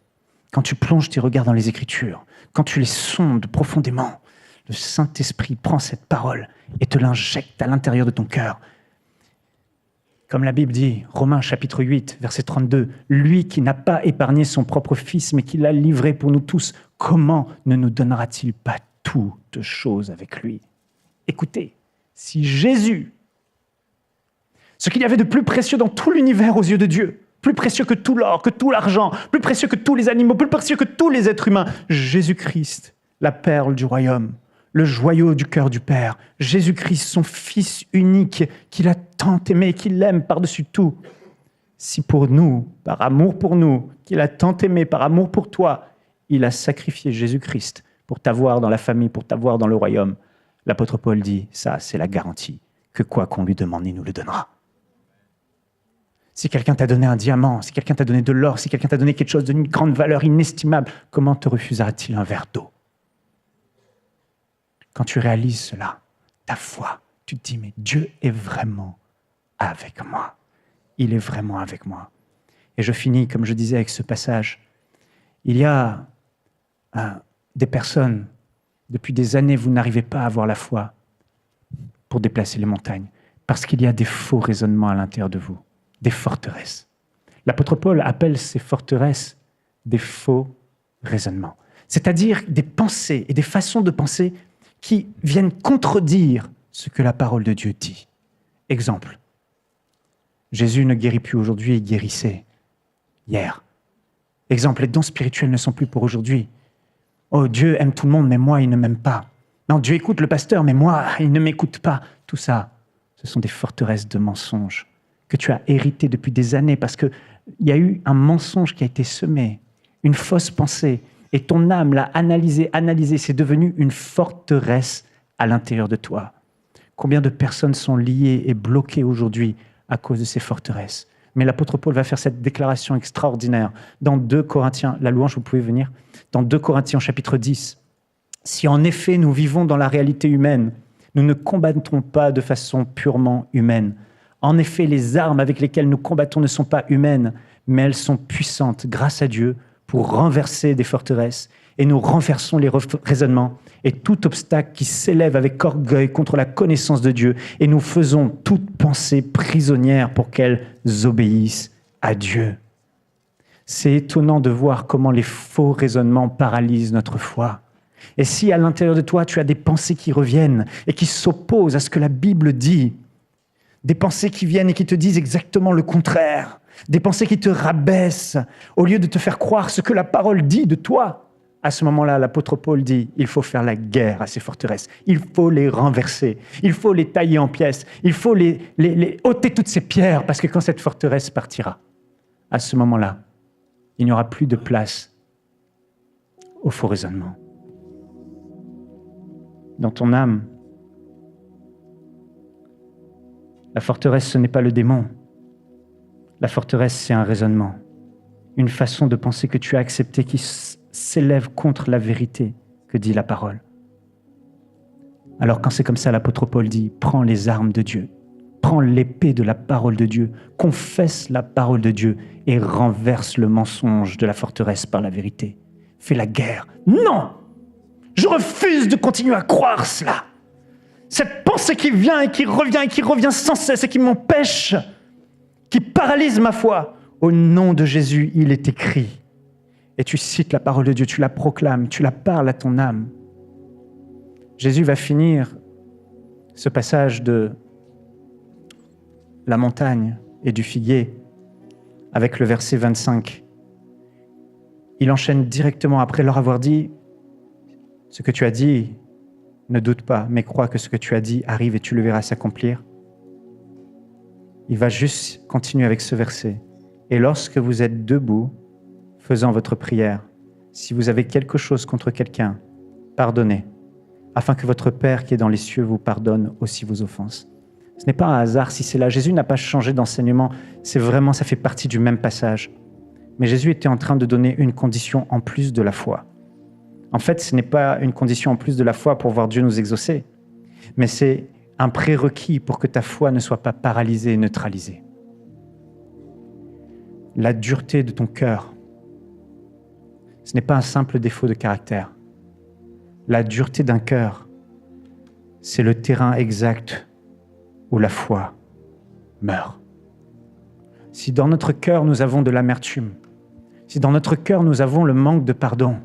quand tu plonges tes regards dans les Écritures, quand tu les sondes profondément, le Saint-Esprit prend cette parole et te l'injecte à l'intérieur de ton cœur. Comme la Bible dit, Romains chapitre 8, verset 32, « Lui qui n'a pas épargné son propre Fils, mais qui l'a livré pour nous tous, comment ne nous donnera-t-il pas toutes choses avec lui ?» Écoutez, si Jésus, ce qu'il y avait de plus précieux dans tout l'univers aux yeux de Dieu, plus précieux que tout l'or, que tout l'argent, plus précieux que tous les animaux, plus précieux que tous les êtres humains, Jésus-Christ, la perle du royaume, le joyau du cœur du Père, Jésus-Christ, son Fils unique, qu'il a tant aimé, qu'il aime par-dessus tout. Si pour nous, par amour pour nous, qu'il a tant aimé, par amour pour toi, il a sacrifié Jésus-Christ pour t'avoir dans la famille, pour t'avoir dans le royaume, l'apôtre Paul dit, ça c'est la garantie, que quoi qu'on lui demande, il nous le donnera. Si quelqu'un t'a donné un diamant, si quelqu'un t'a donné de l'or, si quelqu'un t'a donné quelque chose d'une grande valeur inestimable, comment te refusera-t-il un verre d'eau? Quand tu réalises cela, ta foi, tu te dis, mais Dieu est vraiment avec moi. Il est vraiment avec moi. Et je finis, comme je disais, avec ce passage. Il y a des personnes, depuis des années, vous n'arrivez pas à avoir la foi pour déplacer les montagnes, parce qu'il y a des faux raisonnements à l'intérieur de vous, des forteresses. L'apôtre Paul appelle ces forteresses des faux raisonnements, c'est-à-dire des pensées et des façons de penser qui viennent contredire ce que la parole de Dieu dit. Exemple, Jésus ne guérit plus aujourd'hui, il guérissait hier. Exemple, les dons spirituels ne sont plus pour aujourd'hui. Oh, Dieu aime tout le monde, mais moi, il ne m'aime pas. Non, Dieu écoute le pasteur, mais moi, il ne m'écoute pas. Tout ça, ce sont des forteresses de mensonges que tu as héritées depuis des années parce qu'il y a eu un mensonge qui a été semé, une fausse pensée, et ton âme l'a analysé, c'est devenu une forteresse à l'intérieur de toi. Combien de personnes sont liées et bloquées aujourd'hui à cause de ces forteresses? Mais l'apôtre Paul va faire cette déclaration extraordinaire dans 2 Corinthiens, la louange, vous pouvez venir, dans 2 Corinthiens chapitre 10. Si en effet nous vivons dans la réalité humaine, nous ne combattons pas de façon purement humaine. En effet, les armes avec lesquelles nous combattons ne sont pas humaines, mais elles sont puissantes grâce à Dieu pour renverser des forteresses. Et nous renversons les raisonnements et tout obstacle qui s'élève avec orgueil contre la connaissance de Dieu. Et nous faisons toute pensée prisonnière pour qu'elles obéissent à Dieu. C'est étonnant de voir comment les faux raisonnements paralysent notre foi. Et si à l'intérieur de toi, tu as des pensées qui reviennent et qui s'opposent à ce que la Bible dit, des pensées qui viennent et qui te disent exactement le contraire, des pensées qui te rabaissent, au lieu de te faire croire ce que la parole dit de toi, à ce moment-là, l'apôtre Paul dit, il faut faire la guerre à ces forteresses, il faut les renverser, il faut les tailler en pièces, il faut les ôter toutes ces pierres, parce que quand cette forteresse partira, à ce moment-là, il n'y aura plus de place au faux raisonnement. Dans ton âme, la forteresse, ce n'est pas le démon. La forteresse, c'est un raisonnement, une façon de penser que tu as acceptée qui s'élève contre la vérité que dit la parole. Alors quand c'est comme ça, l'apôtre Paul dit, prends les armes de Dieu, prends l'épée de la parole de Dieu, confesse la parole de Dieu et renverse le mensonge de la forteresse par la vérité. Fais la guerre. Non! Je refuse de continuer à croire cela. Cette pensée qui vient et qui revient sans cesse et qui m'empêche, qui paralyse ma foi. Au nom de Jésus, il est écrit. Et tu cites la parole de Dieu, tu la proclames, tu la parles à ton âme. Jésus va finir ce passage de la montagne et du figuier avec le verset 25. Il enchaîne directement après leur avoir dit « Ce que tu as dit, ne doute pas, mais crois que ce que tu as dit arrive et tu le verras s'accomplir. » Il va juste continuer avec ce verset. « Et lorsque vous êtes debout, faisant votre prière, si vous avez quelque chose contre quelqu'un, pardonnez, afin que votre Père qui est dans les cieux vous pardonne aussi vos offenses. » Ce n'est pas un hasard si c'est là. Jésus n'a pas changé d'enseignement. C'est vraiment, ça fait partie du même passage. Mais Jésus était en train de donner une condition en plus de la foi. En fait, ce n'est pas une condition en plus de la foi pour voir Dieu nous exaucer, mais c'est un prérequis pour que ta foi ne soit pas paralysée et neutralisée. La dureté de ton cœur, ce n'est pas un simple défaut de caractère. La dureté d'un cœur, c'est le terrain exact où la foi meurt. Si dans notre cœur nous avons de l'amertume, si dans notre cœur nous avons le manque de pardon,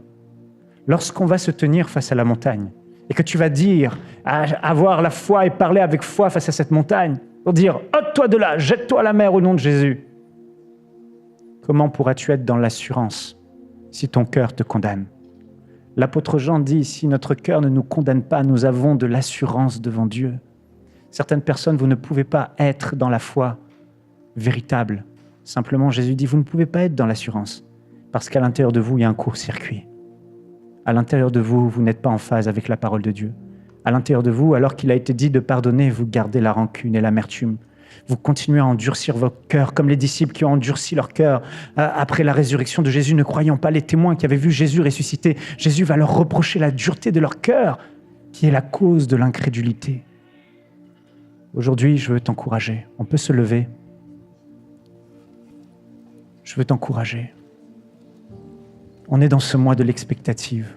lorsqu'on va se tenir face à la montagne et que tu vas dire, avoir la foi et parler avec foi face à cette montagne, pour dire « ôte-toi de là, jette-toi à la mer au nom de Jésus », comment pourras-tu être dans l'assurance si ton cœur te condamne? L'apôtre Jean dit, si notre cœur ne nous condamne pas, nous avons de l'assurance devant Dieu. Certaines personnes, vous ne pouvez pas être dans la foi véritable. Simplement, Jésus dit, vous ne pouvez pas être dans l'assurance, parce qu'à l'intérieur de vous, il y a un court-circuit. À l'intérieur de vous, vous n'êtes pas en phase avec la parole de Dieu. À l'intérieur de vous, alors qu'il a été dit de pardonner, vous gardez la rancune et l'amertume. Vous continuez à endurcir votre cœur, comme les disciples qui ont endurci leur cœur après la résurrection de Jésus, ne croyant pas les témoins qui avaient vu Jésus ressusciter. Jésus va leur reprocher la dureté de leur cœur, qui est la cause de l'incrédulité. Aujourd'hui, je veux t'encourager. On peut se lever. Je veux t'encourager. On est dans ce mois de l'expectative.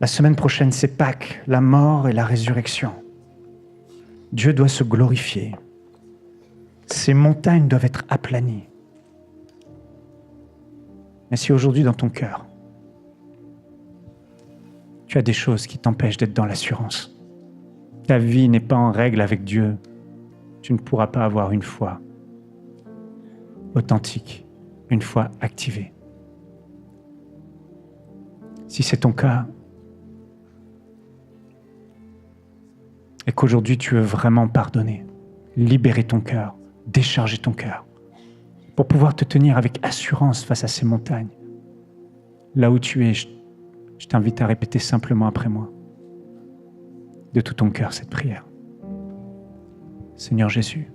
La semaine prochaine, c'est Pâques, la mort et la résurrection. Dieu doit se glorifier. Ces montagnes doivent être aplanies. Mais si aujourd'hui, dans ton cœur, tu as des choses qui t'empêchent d'être dans l'assurance, ta vie n'est pas en règle avec Dieu, tu ne pourras pas avoir une foi authentique, une foi activée. Si c'est ton cas, et qu'aujourd'hui tu veux vraiment pardonner, libérer ton cœur, décharger ton cœur, pour pouvoir te tenir avec assurance face à ces montagnes, là où tu es, je t'invite à répéter simplement après moi, de tout ton cœur, cette prière. Seigneur Jésus,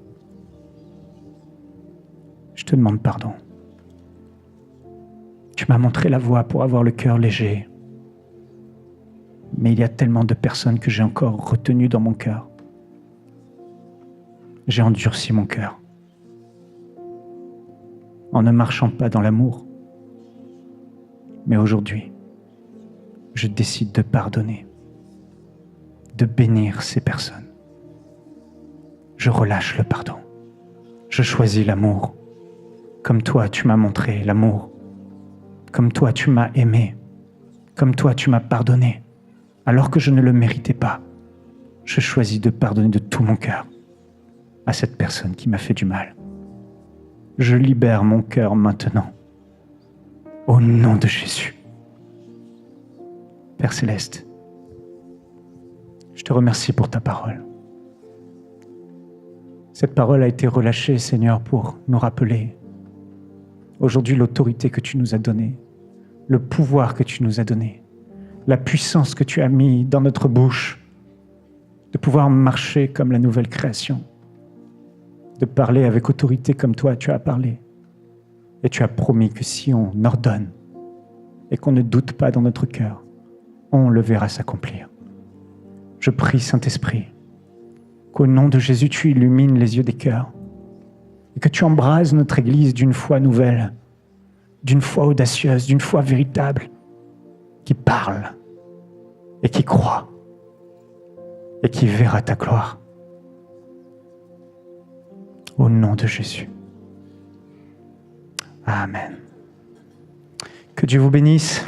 je te demande pardon. Tu m'as montré la voie pour avoir le cœur léger. Mais il y a tellement de personnes que j'ai encore retenues dans mon cœur. J'ai endurci mon cœur en ne marchant pas dans l'amour. Mais aujourd'hui, je décide de pardonner, de bénir ces personnes. Je relâche le pardon. Je choisis l'amour. Comme toi, tu m'as montré l'amour. Comme toi, tu m'as aimé. Comme toi, tu m'as pardonné. Alors que je ne le méritais pas, je choisis de pardonner de tout mon cœur à cette personne qui m'a fait du mal. Je libère mon cœur maintenant, au nom de Jésus. Père Céleste, je te remercie pour ta parole. Cette parole a été relâchée, Seigneur, pour nous rappeler aujourd'hui l'autorité que tu nous as donnée, le pouvoir que tu nous as donné, la puissance que tu as mis dans notre bouche, de pouvoir marcher comme la nouvelle création, de parler avec autorité comme toi tu as parlé. Et tu as promis que si on ordonne et qu'on ne doute pas dans notre cœur, on le verra s'accomplir. Je prie, Saint-Esprit, qu'au nom de Jésus, tu illumines les yeux des cœurs et que tu embrases notre Église d'une foi nouvelle, d'une foi audacieuse, d'une foi véritable, qui parle et qui croit et qui verra ta gloire. Au nom de Jésus. Amen. Que Dieu vous bénisse.